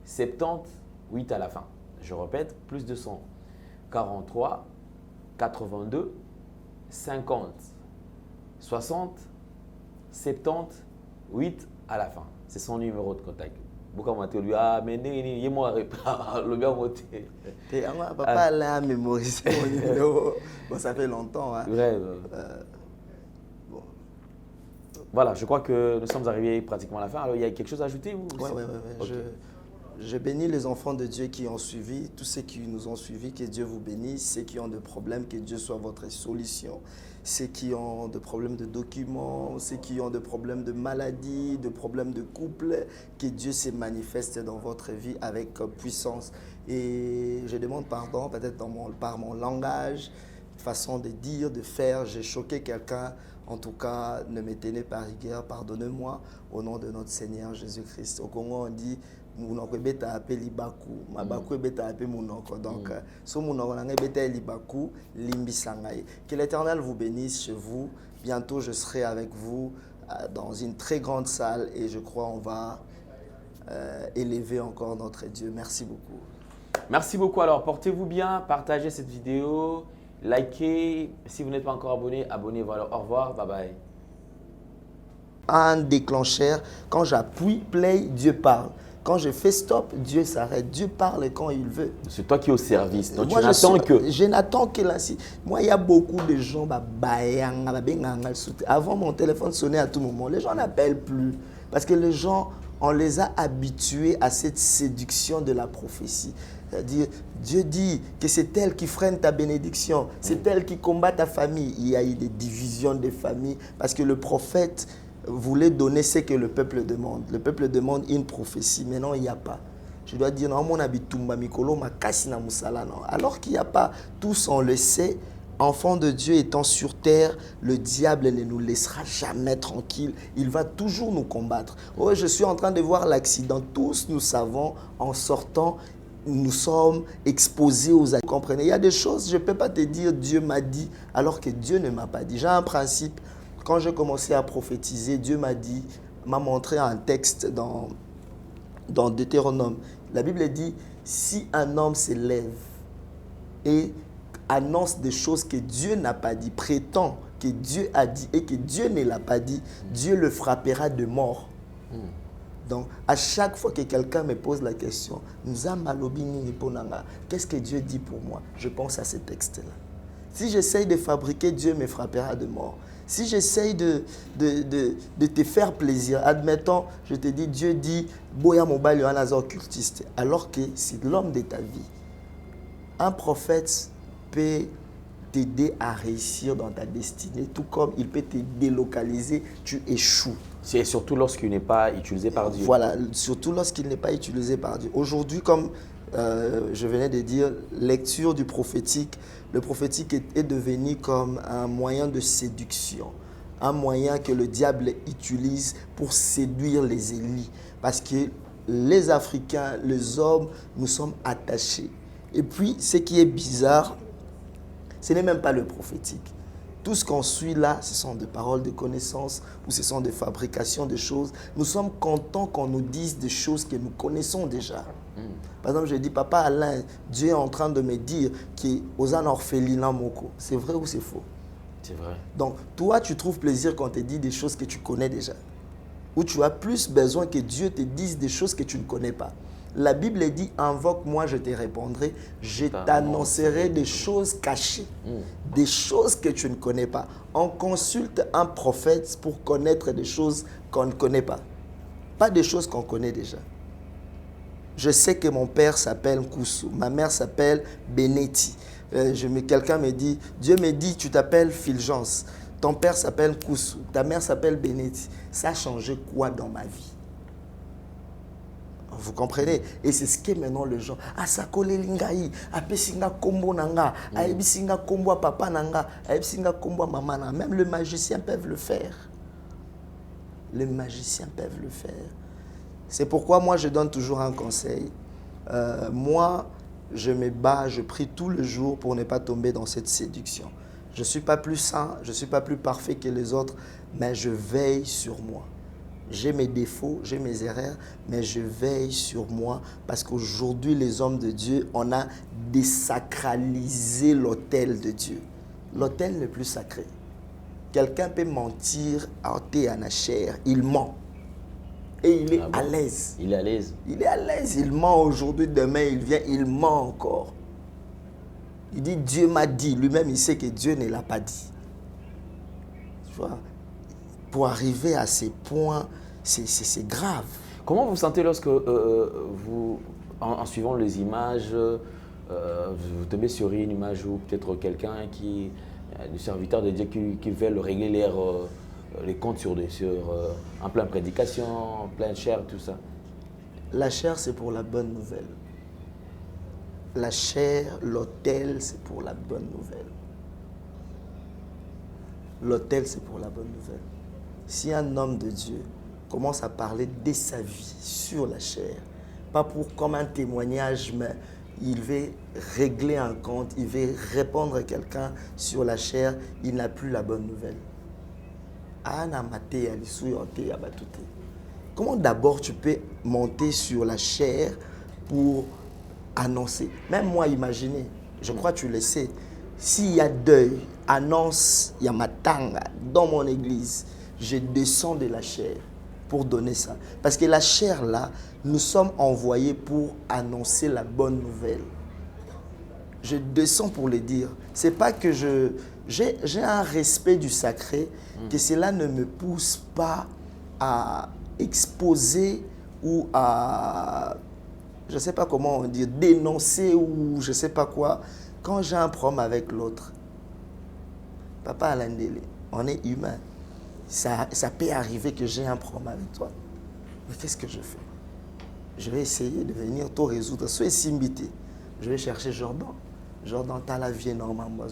B: 70 8 à la fin. Je répète, plus 243 82 50 60 70 8 à la fin. C'est son numéro de contact. Bukamate lui a amené il moi le bien voté.
A: Papa l'a mémorisé mon numéro. Bon, ça fait longtemps. Hein.
B: Ouais,
A: bon.
B: Voilà, je crois que nous sommes arrivés pratiquement à la fin. Alors, il y a quelque chose à ajouter ou...
A: Oui.
B: Okay.
A: Je bénis les enfants de Dieu qui ont suivi, tous ceux qui nous ont suivis, que Dieu vous bénisse, ceux qui ont des problèmes, que Dieu soit votre solution, ceux qui ont des problèmes de documents, ceux qui ont des problèmes de maladie, des problèmes de couple, que Dieu se manifeste dans votre vie avec puissance. Et je demande pardon, peut-être par mon langage, façon de dire, de faire, j'ai choqué quelqu'un. En tout cas, ne me tenez pas rigueur, pardonnez-moi au nom de notre Seigneur Jésus-Christ. Au Congo, on dit munoko beta appelé libaku, mabaku beta appelé munoko. Donc, so munoko nanga beta libaku, limbisangaye. Que l'Éternel vous bénisse chez vous. Bientôt, je serai avec vous dans une très grande salle et je crois on va élever encore notre Dieu. Merci beaucoup.
B: Merci beaucoup. Alors, portez-vous bien, partagez cette vidéo, likez. Si vous n'êtes pas encore abonné, abonnez-vous. Alors, au revoir, bye bye.
A: Un déclencheur, quand j'appuie play, Dieu parle. Quand je fais stop, Dieu s'arrête. Dieu parle quand il veut.
B: C'est toi qui es au service. Donc,
A: moi,
B: tu n'attends que...
A: Je n'attends que là. Moi, il y a beaucoup de gens, avant mon téléphone sonnait à tout moment. Les gens n'appellent plus. Parce que les gens, on les a habitués à cette séduction de la prophétie. C'est-à-dire, Dieu dit que c'est elle qui freine ta bénédiction. C'est elle qui combat ta famille. Il y a eu des divisions de famille. Parce que le prophète voulait donner ce que le peuple demande. Le peuple demande une prophétie, mais non, il n'y a pas. Je dois dire, non, mon habitumba mikolo ma kasina musala, non. Alors qu'il n'y a pas, tous on le sait, enfants de Dieu étant sur terre, le diable ne nous laissera jamais tranquille. Il va toujours nous combattre. Oh, je suis en train de voir l'accident. Tous nous savons, en sortant, nous sommes exposés aux actes. Vous comprenez? Il y a des choses, je ne peux pas te dire Dieu m'a dit alors que Dieu ne m'a pas dit. J'ai un principe, quand j'ai commencé à prophétiser, Dieu m'a dit, m'a montré un texte dans Deutéronome. La Bible dit, si un homme se lève et annonce des choses que Dieu n'a pas dit, prétend que Dieu a dit et que Dieu ne l'a pas dit, Dieu le frappera de mort. Donc, à chaque fois que quelqu'un me pose la question, qu'est-ce que Dieu dit pour moi? Je pense à ce texte-là. Si j'essaye de fabriquer, Dieu me frappera de mort. Si j'essaye de te faire plaisir, admettons, je te dis, Dieu dit, Boya Mobile Yohanna occultiste, alors que c'est l'homme de ta vie. Un prophète peut t'aider à réussir dans ta destinée, tout comme il peut te délocaliser, tu échoues.
B: C'est surtout lorsqu'il n'est pas utilisé par Dieu.
A: Voilà, surtout lorsqu'il n'est pas utilisé par Dieu. Aujourd'hui, comme je venais de dire, lecture du prophétique, le prophétique est devenu comme un moyen de séduction, un moyen que le diable utilise pour séduire les élites. Parce que les Africains, les hommes, nous sommes attachés. Et puis, ce qui est bizarre, ce n'est même pas le prophétique. Tout ce qu'on suit là, ce sont des paroles de connaissance ou ce sont des fabrications de choses. Nous sommes contents qu'on nous dise des choses que nous connaissons déjà. Par exemple, je dis, Papa Alain, Dieu est en train de me dire qu'aux un orphelinat moko. C'est vrai ou c'est faux?
B: C'est vrai.
A: Donc, toi, tu trouves plaisir quand on te dit des choses que tu connais déjà. Ou tu as plus besoin que Dieu te dise des choses que tu ne connais pas. La Bible dit, invoque-moi, je te répondrai, je t'annoncerai des choses cachées, des choses que tu ne connais pas. On consulte un prophète pour connaître des choses qu'on ne connaît pas. Pas des choses qu'on connaît déjà. Je sais que mon père s'appelle Koussou, ma mère s'appelle Benetti. Quelqu'un me dit, Dieu me dit, tu t'appelles Fulgence, ton père s'appelle Koussou, ta mère s'appelle Benetti. Ça a changé quoi dans ma vie? Vous comprenez? Et c'est ce que maintenant les gens, Asakole lingai, apesinga kombo nanga, aebisinga kombo papa nanga, aebisinga kombo maman nanga. Même les magiciens peuvent le faire. Les magiciens peuvent le faire. C'est pourquoi moi je donne toujours un conseil. Moi, je me bats, je prie tous les jours pour ne pas tomber dans cette séduction. Je ne suis pas plus saint, je ne suis pas plus parfait que les autres, mais je veille sur moi. J'ai mes défauts, j'ai mes erreurs, mais je veille sur moi parce qu'aujourd'hui, les hommes de Dieu, on a désacralisé l'autel de Dieu. L'autel le plus sacré. Quelqu'un peut mentir à la chair, il ment. Et il est à l'aise.
B: Il est à l'aise.
A: Il est à l'aise. Il ment aujourd'hui, demain, il vient, il ment encore. Il dit, Dieu m'a dit. Lui-même, il sait que Dieu ne l'a pas dit. Tu vois? Pour arriver à ces points, c'est grave.
B: Comment vous sentez lorsque vous, en suivant les images, vous tombez sur une image ou peut-être quelqu'un qui, du serviteur de Dieu qui veut régler les comptes en pleine prédication, en pleine chair, tout ça?
A: La chair, c'est pour la bonne nouvelle. La chair, l'autel, c'est pour la bonne nouvelle. L'autel, c'est pour la bonne nouvelle. Si un homme de Dieu commence à parler de sa vie sur la chair, pas pour comme un témoignage, mais il veut régler un compte, il veut répondre à quelqu'un sur la chair, il n'a plus la bonne nouvelle. Comment d'abord tu peux monter sur la chair pour annoncer? Même moi, imaginez, je crois que tu le sais, s'il y a deuil, annonce, il y a matanga dans mon église, je descends de la chair pour donner ça. Parce que la chair là, nous sommes envoyés pour annoncer la bonne nouvelle. Je descends pour le dire. C'est pas que j'ai un respect du sacré, que cela ne me pousse pas à exposer ou à, je sais pas comment on dit, dénoncer ou je sais pas quoi, quand j'ai un problème avec l'autre. Papa Alain Dele, on est humain. Ça peut arriver que j'ai un problème avec toi. Mais qu'est-ce que je fais? Je vais essayer de venir tout résoudre. Sois simbité. Je vais chercher Jordan. Jordan, t'as la vie normalement.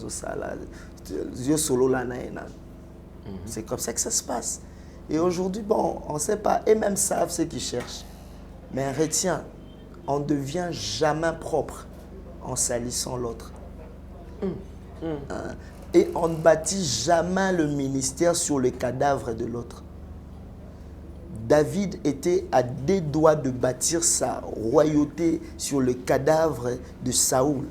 A: C'est comme ça que ça se passe. Et aujourd'hui, bon, on ne sait pas. Et même savent ce qu'ils cherchent. Mais retiens, on ne devient jamais propre en salissant l'autre. Et on ne bâtit jamais le ministère sur le cadavre de l'autre. David était à des doigts de bâtir sa royauté sur le cadavre de Saoul.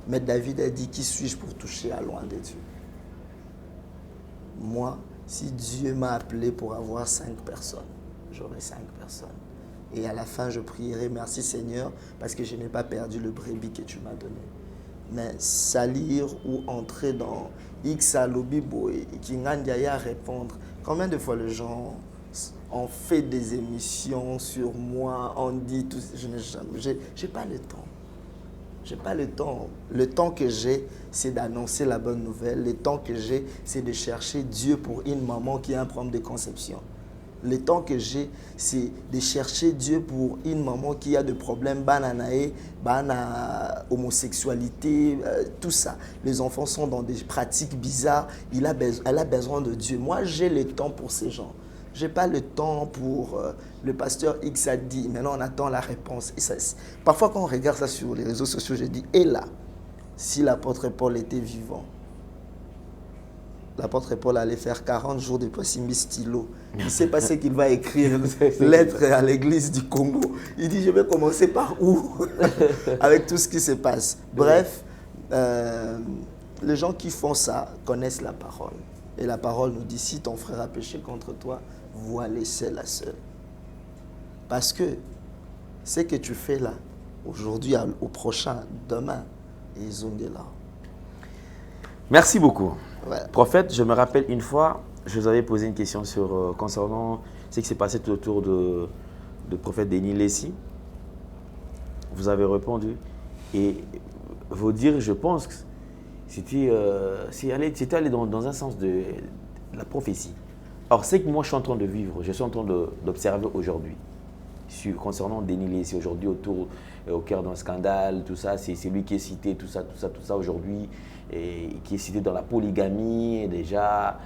A: Mais David a dit, qui suis-je pour toucher à loin de Dieu? Moi, si Dieu m'a appelé pour avoir 5 personnes, j'aurai 5 personnes. Et à la fin, je prierai, merci Seigneur, parce que je n'ai pas perdu le brebis que tu m'as donné. Mais salir ou entrer dans X à Lobibo et Kingandiaya répondre, combien de fois les gens ont fait des émissions sur moi, on dit tout, je n'ai jamais, j'ai pas le temps. J'ai pas le temps. Le temps que j'ai, c'est d'annoncer la bonne nouvelle. Le temps que j'ai, c'est de chercher Dieu pour une maman qui a un problème de conception. Le temps que j'ai, c'est de chercher Dieu pour une maman qui a des problèmes, bananae, homosexualité, tout ça. Les enfants sont dans des pratiques bizarres. Elle a besoin de Dieu. Moi, j'ai le temps pour ces gens. Je n'ai pas le temps pour le pasteur X a dit, maintenant on attend la réponse. Et ça, parfois quand on regarde ça sur les réseaux sociaux, je dis, et là, si l'apôtre Paul était vivant, l'apôtre Paul allait faire 40 jours de Possimi stylo. Il ne sait pas ce qu'il va écrire, lettre à l'église du Congo. Il dit, je vais commencer par où? Avec tout ce qui se passe. Bref, les gens qui font ça connaissent la parole. Et la parole nous dit, si ton frère a péché contre toi, vois-le seul à seul. Parce que ce que tu fais là, aujourd'hui, au prochain, demain, ils ont de là.
B: Merci beaucoup.
A: Ouais.
B: Prophète, je me rappelle une fois, je vous avais posé une question concernant ce qui s'est passé tout autour de prophète Denis Lessi. Vous avez répondu. Et vous dire, je pense que c'était aller dans un sens de la prophétie. Alors, c'est que moi, je suis en train de vivre, je suis en train d'observer aujourd'hui, concernant Denis Lessi, aujourd'hui, au cœur d'un scandale, tout ça, c'est lui qui est cité, tout ça aujourd'hui, et qui est cité dans la polygamie, déjà,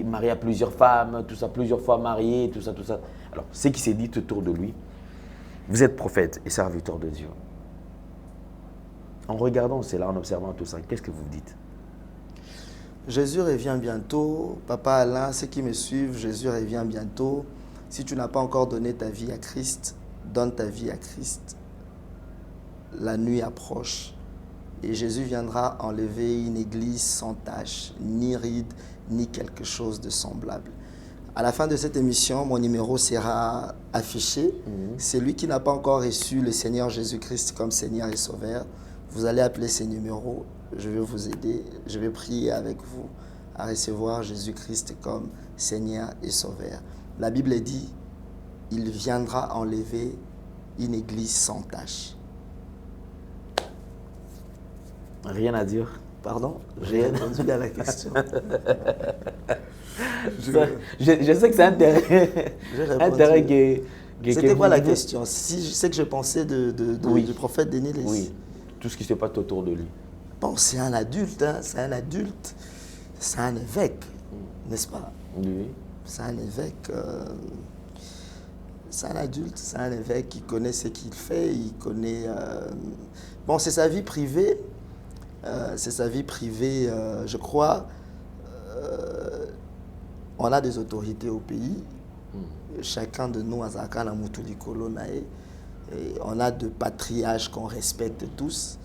B: marié à plusieurs femmes, tout ça, plusieurs fois marié, tout ça. Alors, ce qui s'est dit tout autour de lui, vous êtes prophète et serviteur de Dieu. En regardant cela, en observant tout ça, qu'est-ce que vous dites?
A: Jésus revient bientôt. Papa Alain, ceux qui me suivent, Jésus revient bientôt. Si tu n'as pas encore donné ta vie à Christ, donne ta vie à Christ. La nuit approche et Jésus viendra enlever une église sans tache, ni ride, ni quelque chose de semblable. À la fin de cette émission, mon numéro sera affiché. C'est lui qui n'a pas encore reçu le Seigneur Jésus-Christ comme Seigneur et Sauveur. Vous allez appeler ces numéros, je vais vous aider, je vais prier avec vous à recevoir Jésus-Christ comme Seigneur et Sauveur. La Bible dit, il viendra enlever une église sans tache.
B: Rien à dire.
A: Pardon? J'ai répondu à la question.
B: Je sais que c'est intérêt.
A: C'était quoi la question? Si je sais que je pensais du prophète Denis Lessi.
B: Oui, tout ce qui se passe autour de lui.
A: Bon, c'est un adulte, hein? C'est un adulte, c'est un évêque, n'est-ce pas?
B: Oui.
A: C'est un évêque, c'est un adulte, c'est un évêque qui connaît ce qu'il fait, il connaît... Bon, c'est sa vie privée, je crois. On a des autorités au pays, chacun de nous a Zakana Mutulikolo Nae, et on a de patriarches qu'on respecte tous.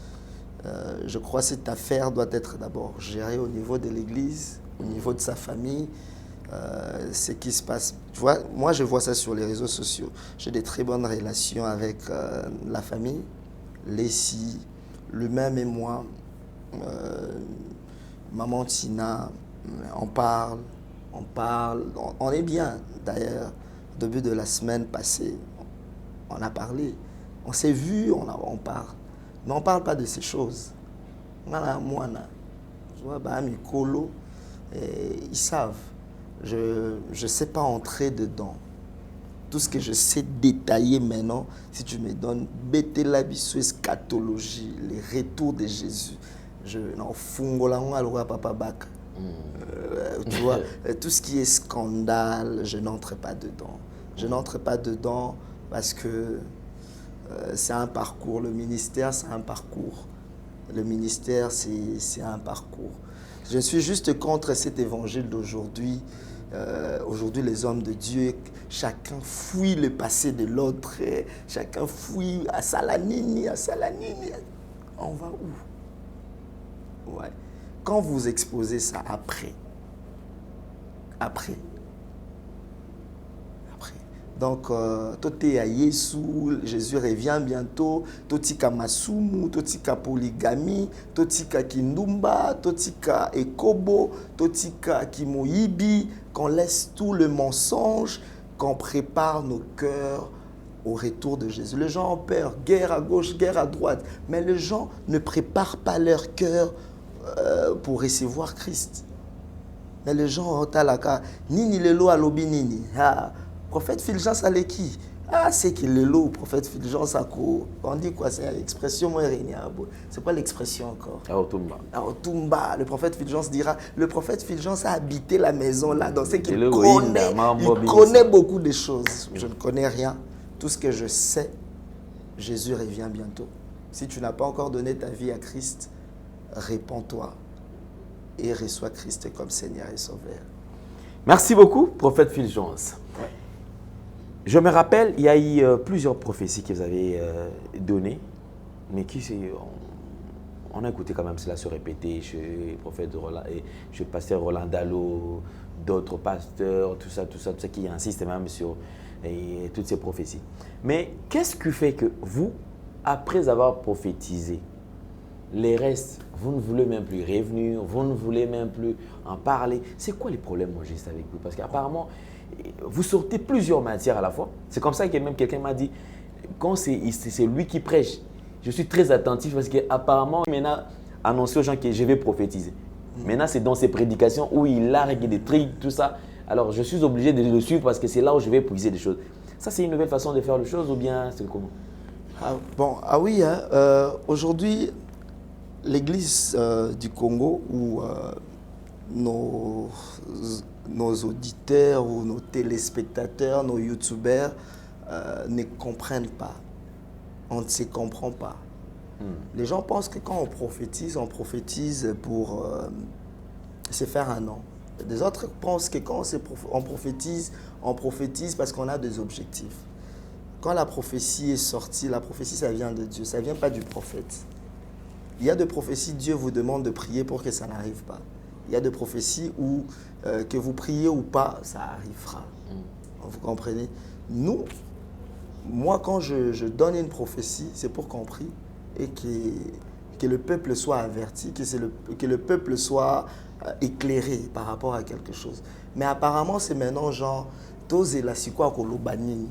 A: Je crois que cette affaire doit être d'abord gérée au niveau de l'Église, au niveau de sa famille. Ce qui se passe, tu vois, moi je vois ça sur les réseaux sociaux. J'ai des très bonnes relations avec la famille, Lessi, lui-même et moi, maman Tina, on parle, on est bien. D'ailleurs, au début de la semaine passée, on a parlé, on s'est vu, on parle. Mais on ne parle pas de ces choses. Ils savent. Je ne sais pas entrer dedans. Tout ce que je sais détailler maintenant, si tu me donnes Bétélabissou, eschatologie, les retours de Jésus, tu vois, tout ce qui est scandale, je n'entre pas dedans. Je n'entre pas dedans parce que c'est un parcours. Le ministère, c'est un parcours. Le ministère, c'est un parcours. Je suis juste contre cet évangile d'aujourd'hui. Aujourd'hui, les hommes de Dieu, chacun fuit le passé de l'autre. Chacun fuit à Salanini, à Salanini. On va où? Ouais. Quand vous exposez ça après. Donc, toté à Yesu, Jésus revient bientôt. Totika masumu, totika polygamie, totika kindumba, totika ekobo, totika kimoyibi. Qu'on laisse tout le mensonge, qu'on prépare nos cœurs au retour de Jésus. Les gens ont peur, guerre à gauche, guerre à droite. Mais les gens ne préparent pas leur cœur pour recevoir Christ. Mais les gens ont talaka, nini lelo alobi nini. Ah, prophète Fulgence Aleki. Ah, c'est qu'il est là, prophète Fulgence Ako. On dit quoi? C'est l'expression moi c'est pas l'expression encore.
B: Aotumba.
A: Aotumba. Le prophète Fulgence dira, le prophète Fulgence a habité la maison là, donc c'est qu'il connaît beaucoup de choses. Je ne connais rien. Tout ce que je sais, Jésus revient bientôt. Si tu n'as pas encore donné ta vie à Christ, répands-toi et reçois Christ comme Seigneur et Sauveur.
B: Merci beaucoup, prophète Fulgence.
A: Ouais.
B: Je me rappelle, il y a eu plusieurs prophéties que vous avez données, mais on a écouté quand même cela se répéter chez le prophète Roland, et chez le pasteur Roland Dallot, d'autres pasteurs, tout ça qui insistent même sur toutes ces prophéties. Mais qu'est-ce qui fait que vous, après avoir prophétisé, les restes, vous ne voulez même plus revenir, vous ne voulez même plus en parler? C'est quoi les problèmes, moi, juste avec vous? Parce qu'apparemment, vous sortez plusieurs matières à la fois. C'est comme ça que même quelqu'un m'a dit, quand c'est lui qui prêche, je suis très attentif parce qu'apparemment, maintenant, annoncé aux gens que je vais prophétiser. Maintenant, c'est dans ses prédications où il largue des trucs, tout ça. Alors, je suis obligé de le suivre parce que c'est là où je vais puiser des choses. Ça, c'est une nouvelle façon de faire les choses ou bien c'est comment?
A: Oui, hein, aujourd'hui, l'Église du Congo où nos auditeurs ou nos téléspectateurs, nos youtubeurs ne comprennent pas. On ne se comprend pas. Les gens pensent que quand on prophétise pour se faire un nom. Des autres pensent que quand on prophétise parce qu'on a des objectifs. Quand la prophétie est sortie, la prophétie, ça vient de Dieu, ça ne vient pas du prophète. Il y a des prophéties, Dieu vous demande de prier pour que ça n'arrive pas. Il y a des prophéties où, que vous priez ou pas, ça arrivera. Vous comprenez? Moi, quand je donne une prophétie, c'est pour qu'on prie et que le peuple soit averti, que le peuple soit éclairé par rapport à quelque chose. Mais apparemment, c'est maintenant genre, tose la sikwa kolobanini.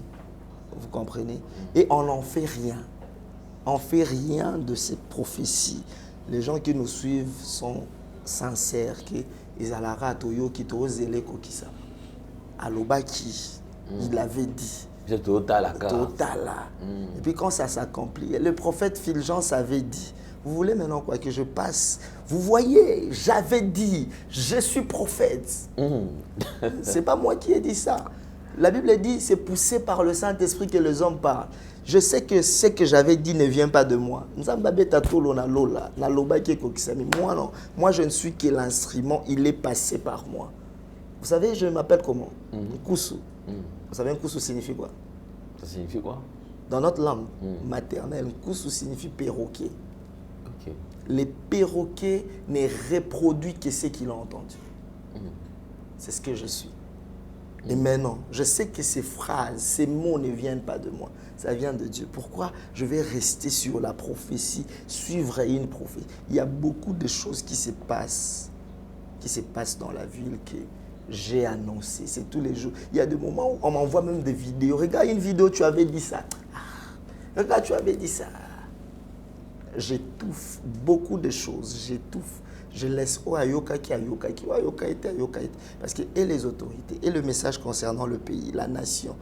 A: Vous comprenez? Et on n'en fait rien. On ne fait rien de ces prophéties. Les gens qui nous suivent sont sincères. Ils alara toyo qui tozele kokisa. Alobaki, il avait dit.
B: C'est total.
A: Et puis quand ça s'accomplit, le prophète Fulgence avait dit, vous voulez maintenant quoi que je passe? Vous voyez, j'avais dit, je suis prophète. C'est pas moi qui ai dit ça. La Bible dit, c'est poussé par le Saint-Esprit que les hommes parlent. Je sais que ce que j'avais dit ne vient pas de moi. Moi, non. Moi, je ne suis que l'instrument, il est passé par moi. Vous savez, je m'appelle comment? Nkusu. Vous savez, Nkusu signifie quoi?
B: Ça signifie quoi?
A: Dans notre langue maternelle, Nkusu signifie perroquet.
B: Okay.
A: Les perroquets ne reproduisent que ce qu'ils ont entendu. C'est ce que je suis. Et maintenant, je sais que ces phrases, ces mots ne viennent pas de moi. Ça vient de Dieu. Pourquoi je vais rester sur la prophétie, suivre une prophétie? Il y a beaucoup de choses qui se passent dans la ville que j'ai annoncées. C'est tous les jours. Il y a des moments où on m'envoie même des vidéos. Regarde une vidéo, tu avais dit ça. Regarde, tu avais dit ça. J'étouffe beaucoup de choses. J'étouffe. Je laisse Ayoka qui Ayoka qui Ayoka était. Parce que et les autorités, et le message concernant le pays, la nation,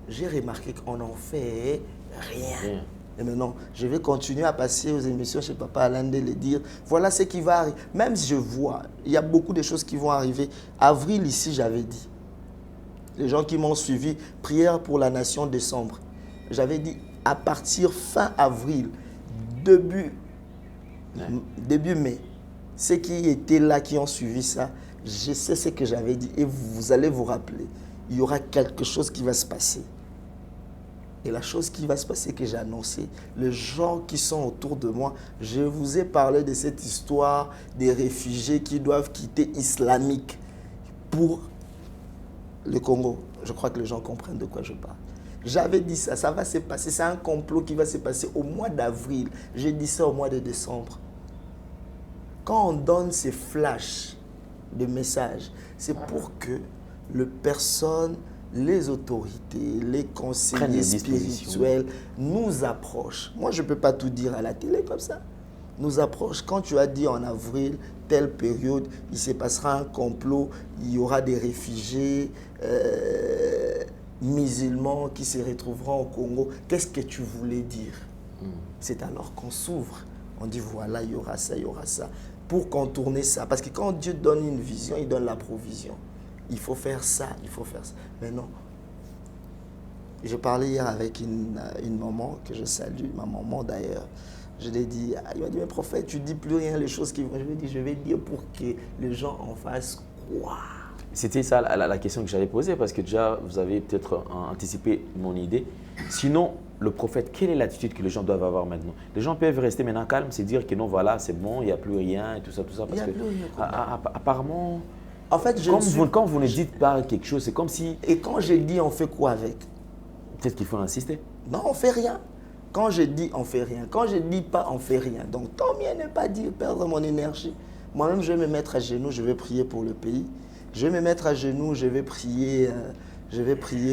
A: j'ai remarqué qu'on n'en fait rien. Et maintenant, je vais continuer à passer aux émissions chez Papa Alain de le dire. Voilà ce qui va arriver. Même si je vois, il y a beaucoup de choses qui vont arriver. Avril, ici, j'avais dit. Les gens qui m'ont suivi, prière pour la nation décembre. J'avais dit, à partir fin avril, début mai, ceux qui étaient là, qui ont suivi ça, je sais ce que j'avais dit et vous allez vous rappeler. Il y aura quelque chose qui va se passer. Et la chose qui va se passer que j'ai annoncé, les gens qui sont autour de moi, je vous ai parlé de cette histoire des réfugiés qui doivent quitter islamique pour le Congo. Je crois que les gens comprennent de quoi je parle. J'avais dit ça, ça va se passer, c'est un complot qui va se passer au mois d'avril. J'ai dit ça au mois de décembre. Quand on donne ces flashs de messages, c'est pour que les personnes, les autorités, les conseillers spirituels nous approchent. Moi, je ne peux pas tout dire à la télé comme ça. Nous approchent. Quand tu as dit en avril, telle période, il se passera un complot, il y aura des réfugiés musulmans qui se retrouveront au Congo, qu'est-ce que tu voulais dire? C'est alors qu'on s'ouvre. On dit voilà, il y aura ça, il y aura ça. Pour contourner ça. Parce que quand Dieu donne une vision, il donne la provision. Il faut faire ça, il faut faire ça. Mais non. Je parlais hier avec une maman que je salue, ma maman d'ailleurs. Je lui ai dit, il m'a dit, mais prophète, tu ne dis plus rien, les choses qui vont. Je lui ai dit, je vais dire pour que les gens en fassent quoi?
B: C'était ça la question que j'allais poser, parce que déjà, vous avez peut-être anticipé mon idée. Sinon, le prophète, quelle est l'attitude que les gens doivent avoir maintenant? Les gens peuvent rester maintenant calmes, se dire que non, voilà, c'est bon, il n'y a plus rien et tout ça, parce que apparemment,
A: en fait,
B: quand vous ne dites pas quelque chose, c'est comme si…
A: Et quand je dis, on fait quoi avec?
B: Peut-être qu'il faut insister.
A: Non, on ne fait rien. Quand je dis, on ne fait rien. Quand je ne dis pas, on ne fait rien. Donc, tant mieux ne pas dire, perdre mon énergie. Moi-même, je vais me mettre à genoux, je vais prier pour le pays. Je vais me mettre à genoux, je vais prier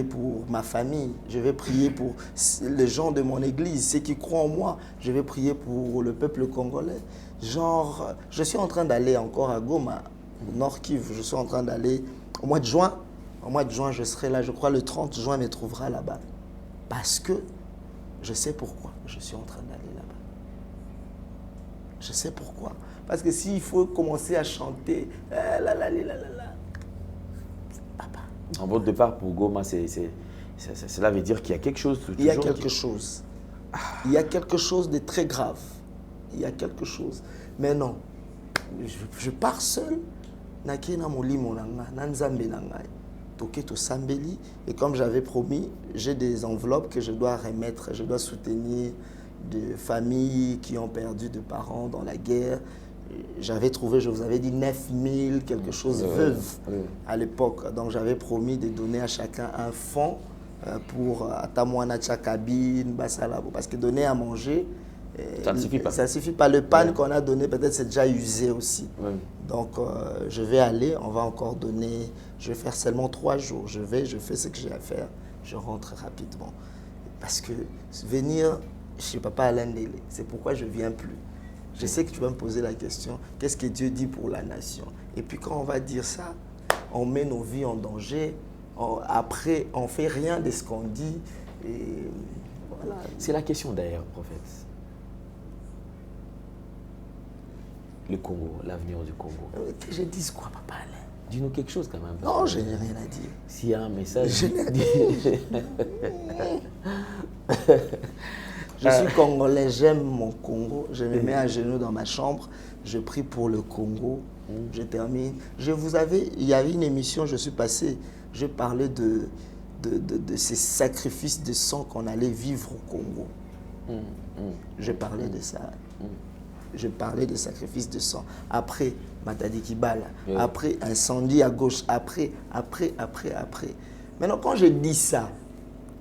A: pour ma famille. Je vais prier pour les gens de mon église, ceux qui croient en moi. Je vais prier pour le peuple congolais. Genre, je suis en train d'aller encore à Goma, au Nord Kivu. Je suis en train d'aller au mois de juin. Au mois de juin, je serai là. Je crois le 30 juin me trouvera là-bas. Parce que je sais pourquoi je suis en train d'aller là-bas. Je sais pourquoi. Parce que s'il faut commencer à chanter, papa.
B: En votre départ pour Goma, cela veut dire qu'il y a quelque chose.
A: Il y a quelque chose. Il y a quelque chose de très grave. Il y a quelque chose. Mais non, je pars seul. Et comme j'avais promis, j'ai des enveloppes que je dois remettre. Je dois soutenir des familles qui ont perdu des parents dans la guerre. J'avais trouvé, je vous avais dit, 9000 quelque chose veuves à l'époque. Donc j'avais promis de donner à chacun un fonds pour Atamwana Tchakabine, Bassalabo. Parce que donner à manger,
B: ça ne suffit pas.
A: Ça ne suffit pas. Le pan qu'on a donné, peut-être c'est déjà usé aussi. Donc je vais aller, on va encore donner, je vais faire seulement 3 jours. Je fais ce que j'ai à faire, je rentre rapidement. Parce que venir chez Papa Alain Délé, c'est pourquoi je ne viens plus. Je sais que tu vas me poser la question, qu'est-ce que Dieu dit pour la nation? Et puis quand on va dire ça, on met nos vies en danger. Après, on ne fait rien de ce qu'on dit. Et voilà.
B: C'est la question d'ailleurs, prophète. Le Congo, l'avenir du Congo.
A: Que je dise quoi, Papa Alain?
B: Dis-nous quelque chose quand même.
A: Non, je n'ai rien à dire.
B: S'il y a un message…
A: Je suis congolais, j'aime mon Congo. Je me mets à genoux dans ma chambre. Je prie pour le Congo. Je termine. Il y avait une émission, je suis passé. Je parlais de ces sacrifices de sang qu'on allait vivre au Congo. Je parlais de ça. Je parlais de sacrifices de sang. Après, Matadi Kibala. Après, incendie à gauche. Après. Maintenant, quand je dis ça,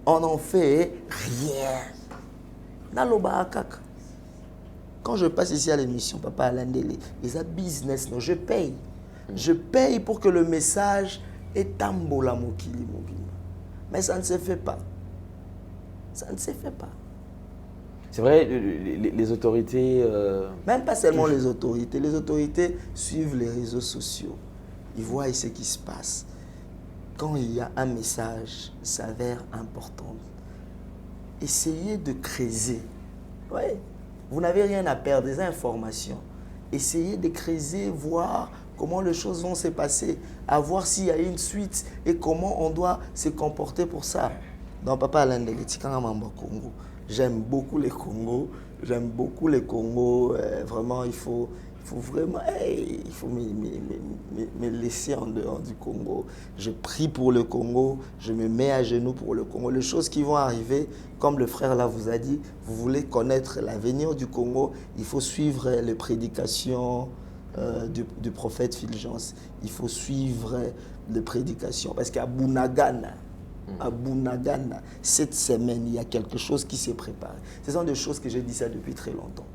A: on n'en fait rien. Quand je passe ici à l'émission, Papa Alain Délé, ils ont business, non, je paye. Je paye pour que le message est tambola mokili mobile. Mais ça ne se fait pas. Ça ne se fait pas.
B: C'est vrai, les autorités…
A: Même pas seulement les autorités suivent les réseaux sociaux. Ils voient ce qui se passe. Quand il y a un message, ça s'avère important. Essayez de creuser. Ouais. Vous n'avez rien à perdre, des informations. Essayez de creuser, voir comment les choses vont se passer, à voir s'il y a une suite et comment on doit se comporter pour ça. Donc, Papa Alain Délé, Congo, J'aime beaucoup les Congos. J'aime beaucoup les Congos. Vraiment, il faut vraiment, il faut me laisser en dehors du Congo. Je prie pour le Congo, je me mets à genoux pour le Congo. Les choses qui vont arriver, comme le frère là vous a dit, vous voulez connaître l'avenir du Congo, il faut suivre les prédications du prophète Fulgence. Il faut suivre les prédications. Parce qu'à Bunagana, cette semaine, il y a quelque chose qui s'est préparé. Ce sont des choses que j'ai dit ça depuis très longtemps.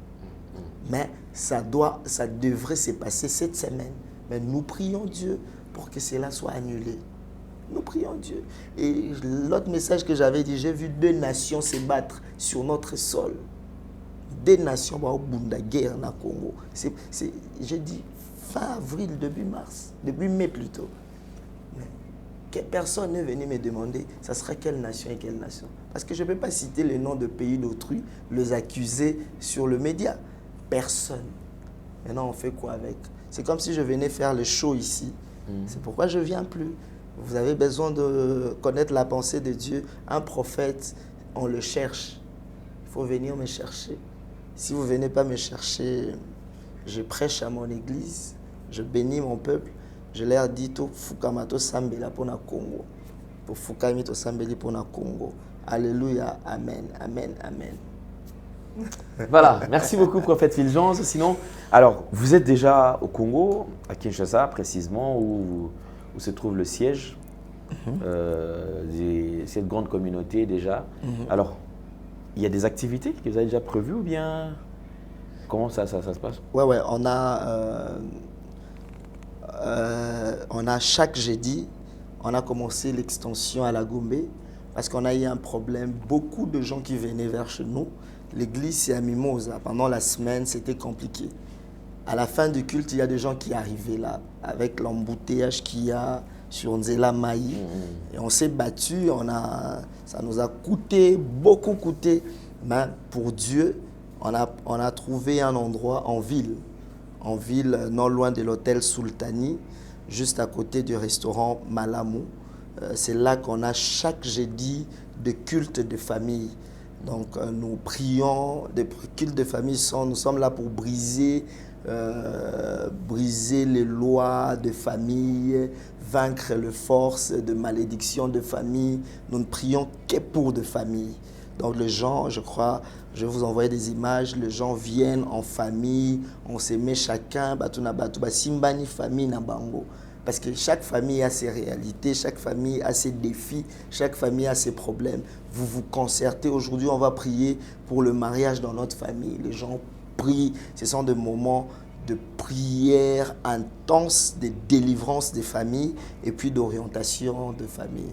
A: Mais ça devrait se passer cette semaine. Mais nous prions Dieu pour que cela soit annulé. Nous prions Dieu. Et l'autre message que j'avais dit, j'ai vu 2 nations se battre sur notre sol. 2 nations vont au Bunda guerre dans le Congo. J'ai dit fin avril, début mai plutôt. Mais que personne n'est venu me demander, ça sera quelle nation et quelle nation. Parce que je ne peux pas citer les noms de pays d'autrui, les accuser sur le média. Personne. Maintenant, on fait quoi avec? C'est comme si je venais faire le show ici. C'est pourquoi je ne viens plus. Vous avez besoin de connaître la pensée de Dieu. Un prophète, on le cherche. Il faut venir me chercher. Si vous ne venez pas me chercher, je prêche à mon église, je bénis mon peuple, je leur dis tout Fukamato Sambela pour le Congo. Pour Fukamito Sambeli pour le Congo. Alléluia. Amen. Amen. Amen.
B: Voilà, merci beaucoup, prophète Fulgence. Sinon, alors, vous êtes déjà au Congo, à Kinshasa précisément, où se trouve le siège de cette grande communauté déjà. Alors, il y a des activités que vous avez déjà prévues ou bien comment ça se passe?
A: Ouais, on a chaque jeudi, on a commencé l'extension à la Gombe parce qu'on a eu un problème. Beaucoup de gens qui venaient vers chez nous. L'église, c'est à Mimosa. Pendant la semaine, c'était compliqué. À la fin du culte, il y a des gens qui arrivaient là, avec l'embouteillage qu'il y a sur Nzela Maï. Et on s'est battu, ça nous a beaucoup coûté. Mais pour Dieu, on a trouvé un endroit en ville, non loin de l'hôtel Sultani, juste à côté du restaurant Malamou. C'est là qu'on a chaque jeudi de culte de famille. Donc nous prions, des cultes de famille, nous sommes là pour briser les lois de famille, vaincre les forces de malédiction de famille. Nous ne prions que pour de famille. Donc les gens, je crois, je vais vous envoyer des images, les gens viennent en famille, on se met chacun, simbani famille na bango. Parce que chaque famille a ses réalités, chaque famille a ses défis, chaque famille a ses problèmes. Vous vous concertez. Aujourd'hui, on va prier pour le mariage dans notre famille. Les gens prient. Ce sont des moments de prière intense, de délivrance des familles et puis d'orientation de famille.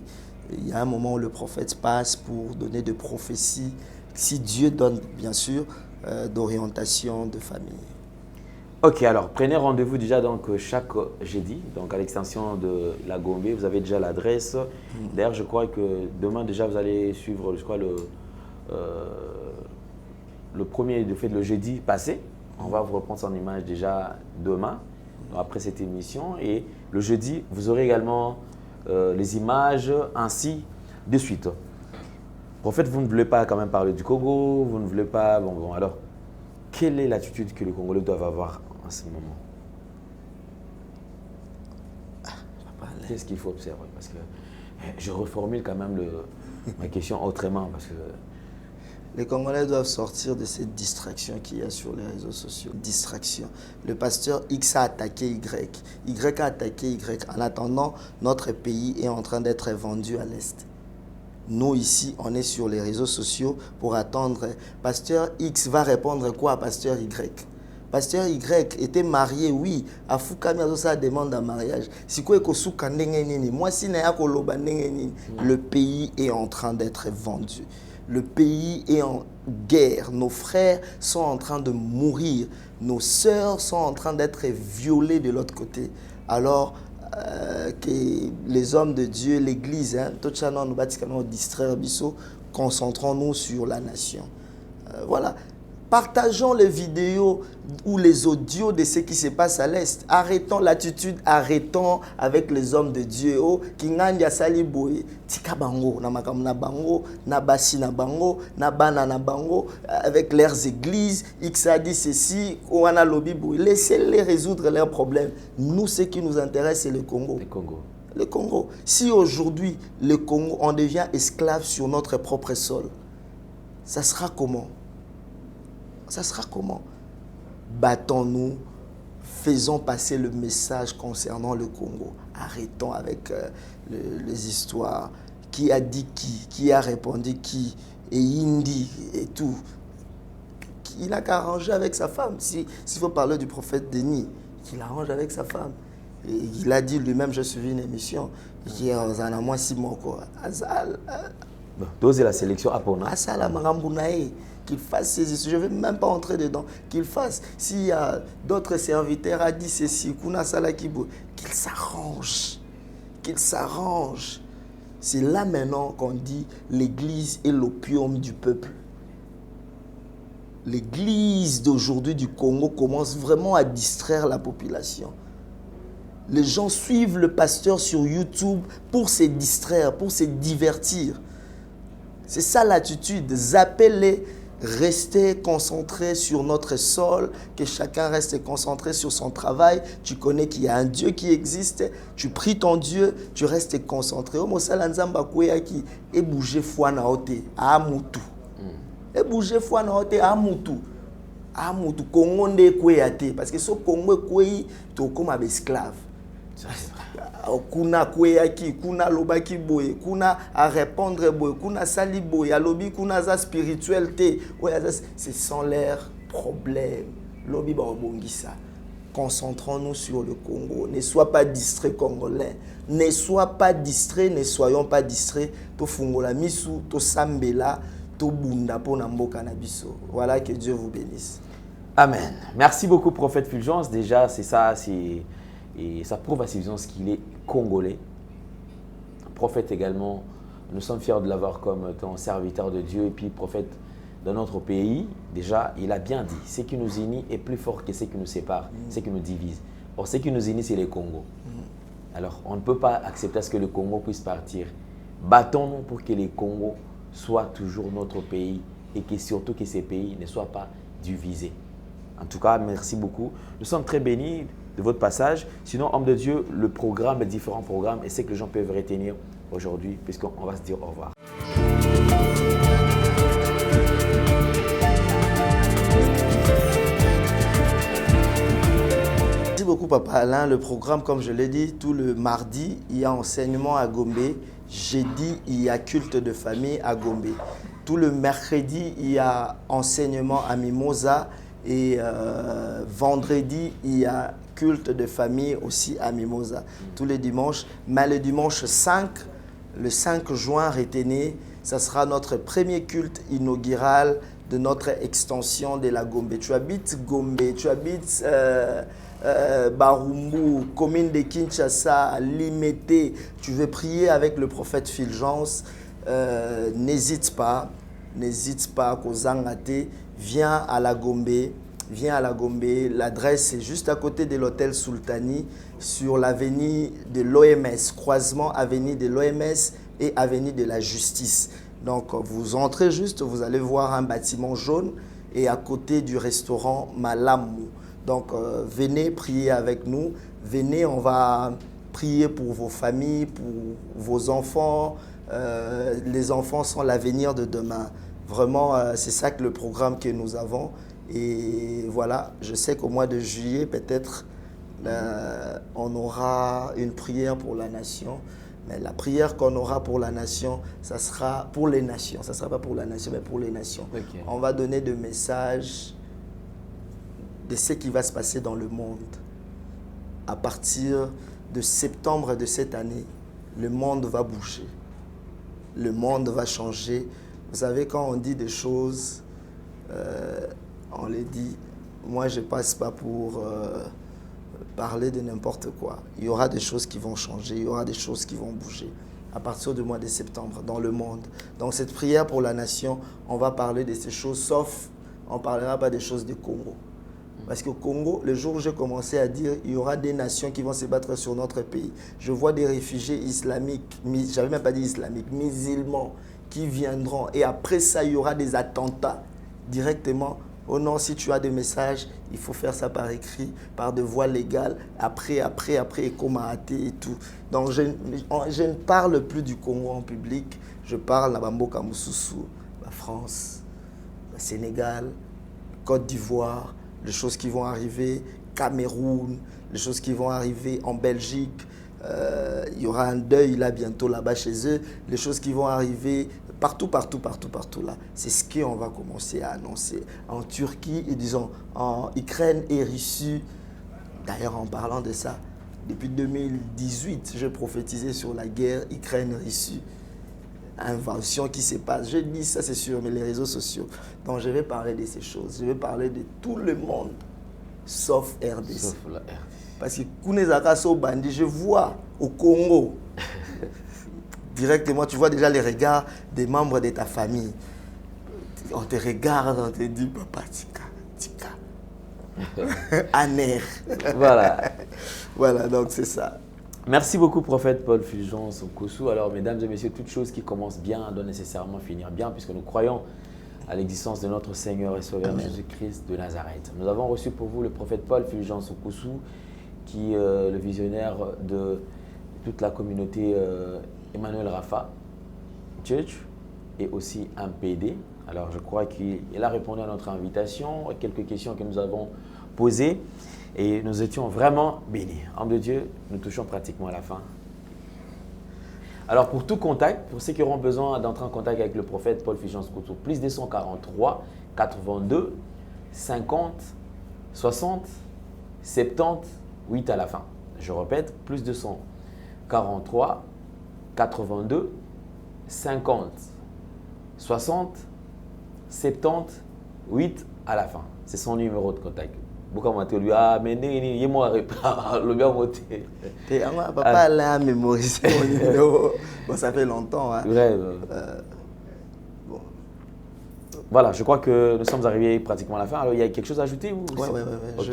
A: Il y a un moment où le prophète passe pour donner des prophéties, si Dieu donne, bien sûr, d'orientation de famille.
B: Ok, alors prenez rendez-vous déjà donc chaque jeudi, donc à l'extension de la Gombe. Vous avez déjà l'adresse. D'ailleurs, je crois que demain déjà vous allez suivre, je crois, le premier, de fait, le jeudi passé. On va vous reprendre son image déjà demain, donc après cette émission. Et le jeudi, vous aurez également les images ainsi de suite. En fait, vous ne voulez pas quand même parler du Congo, vous ne voulez pas. Bon, alors, quelle est l'attitude que les Congolais doivent avoir en ce moment? Qu'est-ce qu'il faut observer? Parce que je reformule quand même ma question autrement. Parce que
A: les Congolais doivent sortir de cette distraction qu'il y a sur les réseaux sociaux. Distraction. Le pasteur X a attaqué Y. Y a attaqué Y. En attendant, notre pays est en train d'être vendu à l'Est. Nous, ici, on est sur les réseaux sociaux pour attendre. Pasteur X va répondre quoi à Pasteur Y? Pasteur Y était marié, oui. À Fukami, ça demande un mariage. Si quoi moi, si le pays est en train d'être vendu. Le pays est en guerre. Nos frères sont en train de mourir. Nos sœurs sont en train d'être violées de l'autre côté. Alors que les hommes de Dieu, l'Église, concentrons-nous sur la nation. Voilà. Partageons les vidéos ou les audios de ce qui se passe à l'Est. Arrêtons l'attitude, arrêtons avec les hommes de Dieu. Oh, Kingandi asali boye, tika bango, na makam na bango, na basi na bango, na bana na bango, avec leurs églises, X a dit ceci, ou on a lobby boye. Laissez-les résoudre leurs problèmes. Nous, ce qui nous intéresse, c'est le Congo.
B: Le Congo.
A: Le Congo. Si aujourd'hui, le Congo, on devient esclave sur notre propre sol, ça sera comment? Ça sera comment? Battons-nous, faisons passer le message concernant le Congo. Arrêtons avec les histoires. Qui a dit qui a répondu qui, et Indi et tout. Il n'a qu'à arranger avec sa femme. S'il faut parler du prophète Denis, qu'il arrange avec sa femme. Et il a dit lui-même, j'ai suivi une émission, hier, en a moins 6 mois.
B: Dosez la sélection à Pona.
A: Qu'il fasse ses histoires. Je ne vais même pas entrer dedans. Qu'il fasse. S'il y a d'autres serviteurs à dire ceci, qu'il s'arrange. Qu'il s'arrange. C'est là maintenant qu'on dit l'église est l'opium du peuple. L'église d'aujourd'hui du Congo commence vraiment à distraire la population. Les gens suivent le pasteur sur YouTube pour se distraire, pour se divertir. C'est ça l'attitude. Zappez-les. Restez concentrés sur notre sol, que chacun reste concentré sur son travail. Tu connais qu'il y a un Dieu qui existe, tu pries ton Dieu, tu restes concentré. Et bouger foi na ote a mutu. Et bouger foi na ote a mutu. A mutu Congo nde kweyate parce que ce Congo kwei to comme un esclave. Kuna kweyaki, kuna lobaki boye, kuna à répondre boye, kuna sali boye, alobi kuna za spiritualité. Ce sont leurs problèmes. Lobi ba obongisa. Concentrons-nous sur le Congo. Ne sois pas distrait congolais. Ne sois pas distrait, ne soyons pas distraits. To fungola misu, to sambela, to bunda po na mboka na biso. Voilà, que Dieu vous bénisse.
B: Amen. Merci beaucoup, prophète Fulgence. Déjà, c'est ça, et ça prouve à Fulgence qu'il est congolais. Prophète également, nous sommes fiers de l'avoir comme ton serviteur de Dieu et puis prophète de notre pays. Déjà, il a bien dit, ce qui nous unit est plus fort que ce qui nous sépare, ce qui nous divise. Or, ce qui nous unit, c'est le Congo. Alors, on ne peut pas accepter à ce que le Congo puisse partir. Battons-nous pour que le Congo soit toujours notre pays et que surtout que ces pays ne soient pas divisés. En tout cas, merci beaucoup. Nous sommes très bénis de votre passage. Sinon, homme de Dieu, le programme, les différents programmes, et c'est que les gens peuvent retenir aujourd'hui, puisqu'on va se dire au revoir.
A: Merci beaucoup, Papa Alain. Le programme, comme je l'ai dit, tout le mardi, il y a enseignement à Gombe. Jeudi, il y a culte de famille à Gombe. Tout le mercredi, il y a enseignement à Mimosa. Et vendredi, il y a culte de famille aussi à Mimosa, tous les dimanches. Mais le dimanche 5, le 5 juin, retenez, ça sera notre premier culte inaugural de notre extension de la Gombe. Tu habites Gombe, tu habites Barumbu, commune de Kinshasa, Limete, tu veux prier avec le prophète Fulgence, n'hésite pas, Kozangate. Viens à la Gombe. L'adresse est juste à côté de l'hôtel Sultani, sur l'avenue de l'OMS, croisement avenue de l'OMS et avenue de la Justice. Donc, vous entrez juste, vous allez voir un bâtiment jaune et à côté du restaurant Malamu. Donc, venez prier avec nous. Venez, on va prier pour vos familles, pour vos enfants. Les enfants sont l'avenir de demain. Vraiment, c'est ça que le programme que nous avons. Et voilà, je sais qu'au mois de juillet, peut-être, on aura une prière pour la nation. Mais la prière qu'on aura pour la nation, ça sera pour les nations. Ça ne sera pas pour la nation, mais pour les nations. Okay. On va donner des messages de ce qui va se passer dans le monde. À partir de septembre de cette année, le monde va bouger. Le monde va changer. Vous savez, quand on dit des choses, on les dit. Moi, je ne passe pas pour parler de n'importe quoi. Il y aura des choses qui vont changer, il y aura des choses qui vont bouger à partir du mois de septembre dans le monde. Donc, cette prière pour la nation, on va parler de ces choses, sauf on ne parlera pas des choses du Congo. Parce qu'au Congo, le jour où j'ai commencé à dire il y aura des nations qui vont se battre sur notre pays, je vois des réfugiés islamiques, j'avais même pas dit islamiques, musulmans, qui viendront. Et après ça, il y aura des attentats directement. Oh non, si tu as des messages, il faut faire ça par écrit, par de voies légales, après, et Komaate et tout. Donc je ne parle plus du Congo en public, je parle à Bamboka Moussoussou, la France, le Sénégal, Côte d'Ivoire, les choses qui vont arriver, Cameroun, les choses qui vont arriver en Belgique. Il y aura un deuil là bientôt là-bas chez eux. Les choses qui vont arriver partout là. C'est ce qu'on va commencer à annoncer. En Turquie et disons en Ukraine et Russie. D'ailleurs en parlant de ça, depuis 2018, je prophétisais sur la guerre Ukraine-Russie. Invention qui se passe. Je dis ça c'est sur les réseaux sociaux. Donc je vais parler de ces choses. Je vais parler de tout le monde sauf RDC.
B: Sauf la RDC.
A: Parce que Kounezaka Sobandi, je vois au Congo, directement, tu vois déjà les regards des membres de ta famille. On te regarde, on te dit, papa, tika. Aner.
B: Voilà.
A: Voilà, donc c'est ça.
B: Merci beaucoup, prophète Paul Fulgence Okossou. Alors, mesdames et messieurs, toute chose qui commence bien doit nécessairement finir bien, puisque nous croyons à l'existence de notre Seigneur et Sauveur Jésus-Christ de Nazareth. Nous avons reçu pour vous le prophète Paul Fulgence Okossou, qui est le visionnaire de toute la communauté Emmanuel Rafa Church et aussi un PD. Alors, je crois qu'il a répondu à notre invitation, à quelques questions que nous avons posées. Et nous étions vraiment bénis. Homme de Dieu, nous touchons pratiquement à la fin. Alors pour tout contact, pour ceux qui auront besoin d'entrer en contact avec le prophète Paul Fulgence Okossou, plus 243 82 50 60 70 8 à la fin. Je répète, plus 243 82 50 60 70 8 à la fin. C'est son numéro de contact. Beaucoup lui a amené, il m'a le bien voté.
A: Papa l'a mémorisé mon numéro. Bon, ça fait longtemps. Hein.
B: Bon. Voilà, je crois que nous sommes arrivés pratiquement à la fin. Alors, il y a quelque chose à ajouter ou...
A: Oui. Okay.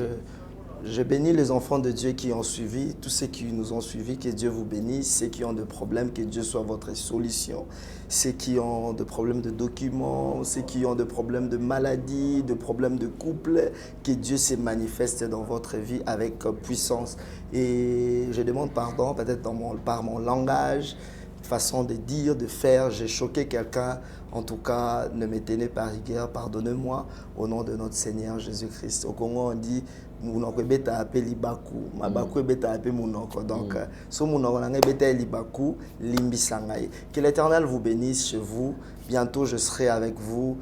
A: Je bénis les enfants de Dieu qui ont suivi, tous ceux qui nous ont suivis, que Dieu vous bénisse, ceux qui ont des problèmes, que Dieu soit votre solution, ceux qui ont des problèmes de documents, ceux qui ont des problèmes de maladie, des problèmes de couple, que Dieu se manifeste dans votre vie avec puissance. Et je demande pardon, peut-être par mon langage, façon de dire, de faire, j'ai choqué quelqu'un. En tout cas, ne me tenez pas rigueur, pardonnez-moi au nom de notre Seigneur Jésus-Christ. Au Congo, on dit Mounoko beta appelé libaku, mabaku beta appelé mounoko. Donc, so mounoko nanga beta libaku, limbisangaï. Que l'Éternel vous bénisse chez vous. Bientôt, je serai avec vous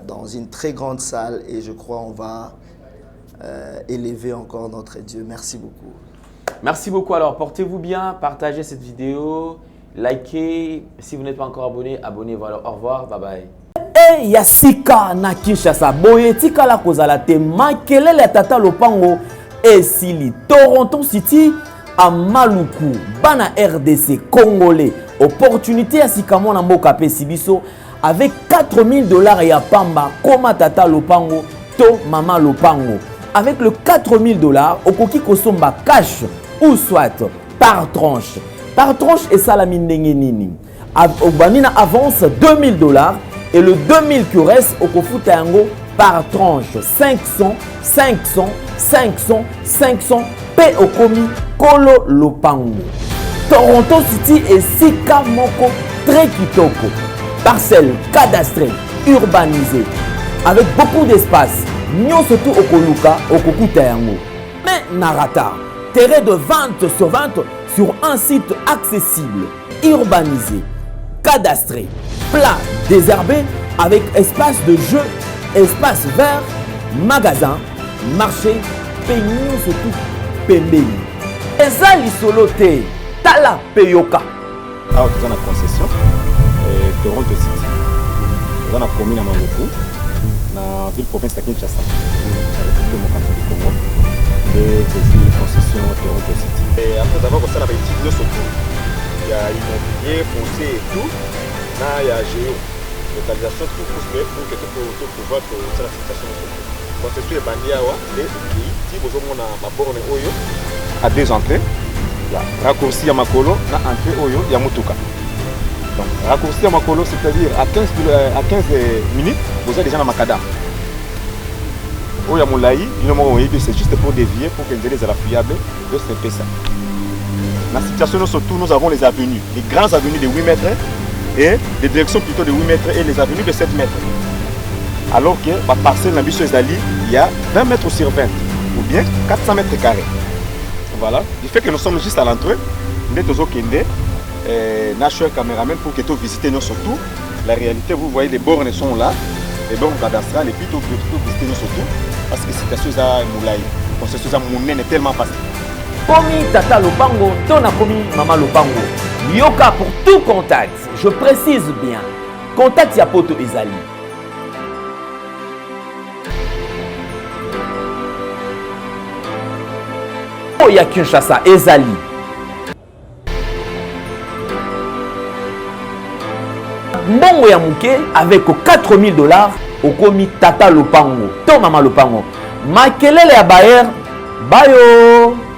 A: dans une très grande salle et je crois on va élever encore notre Dieu. Merci beaucoup.
B: Merci beaucoup. Alors, portez-vous bien, partagez cette vidéo, likez. Si vous n'êtes pas encore abonné, abonnez-vous. Alors, au revoir, bye bye.
E: E ya sika na Kinshasa boye tikala kozala te makelele tata lopango esili Toronto City à Maluku bana RDC congolais opportunité ya sika mona mboka pe sibiso avec 4000 $ ya pamba koma tata lopango to mama lopango avec le 4000 $ okoki kosomba cash ou soit par tranche et salami ndenge nini obanina avance 2000 $ et le 2000 qui reste au Kofuta yango par tranche 500 P Okomi Kolo Lopango. Toronto City et Sika Moko très kitoko. Parcelle cadastrée, urbanisée, avec beaucoup d'espace. Nyon surtout au Koluka, au Kokuta yango. Mais Narata, terrain de vente sur un site accessible, urbanisé, cadastré, plat, désherbé, avec espace de jeu, espace vert, magasin, marché, peignon surtout, pembeni. Eza lisolo te, tala peyoka.
F: Alors, tu as une concession, Toronto City. Tu as une commune à Maluku, dans la ville province de Kinshasa, dans la République démocratique du Congo. Et c'est une concession Toronto City. Et après avoir fait la petite de Soto, il y a immobilier, foncier et tout. Là, il y a géo. localisation tout pour que tout pouvoir la situation. Conception est bandit et qui vous ont ma borne oyo à 2 entrées. Raccourci à Makolo, na entrée oyo ya Mutuka. Donc raccourci à Makolo, c'est-à-dire à 15 minutes, vous êtes déjà dans Makadam. Oya Moulaï, c'est juste pour dévier, pour que les affiliables de ce ça. Dans la situation, surtout, nous avons les avenues, les grandes avenues de 8 mètres et les directions plutôt de 8 mètres et les avenues de 7 mètres. Alors que la parcelle dans Zali, il y a 20 mètres sur 20 ou bien 400 mètres carrés. Voilà. Du fait que nous sommes juste à l'entrée, nous sommes National Cameraman pour que tu visites nous surtout. La réalité, vous voyez, les bornes sont là, les bornes cadastrales, et puis tu visiter nous surtout. Parce que c'est chose à Moulaï. C'est chose à Mounen est tellement facile.
E: Komi Tata Lopango, Tona Komi Mama Lopango. Yoka pour tout contact. Je précise bien. Contact Yapoto Ezali. Oya Kinshasa Ezali. Mbongo ya muke avec $4000 au Komi Tata Lopango. To Mama Lopango. Makelele ya Bayer. Bayo.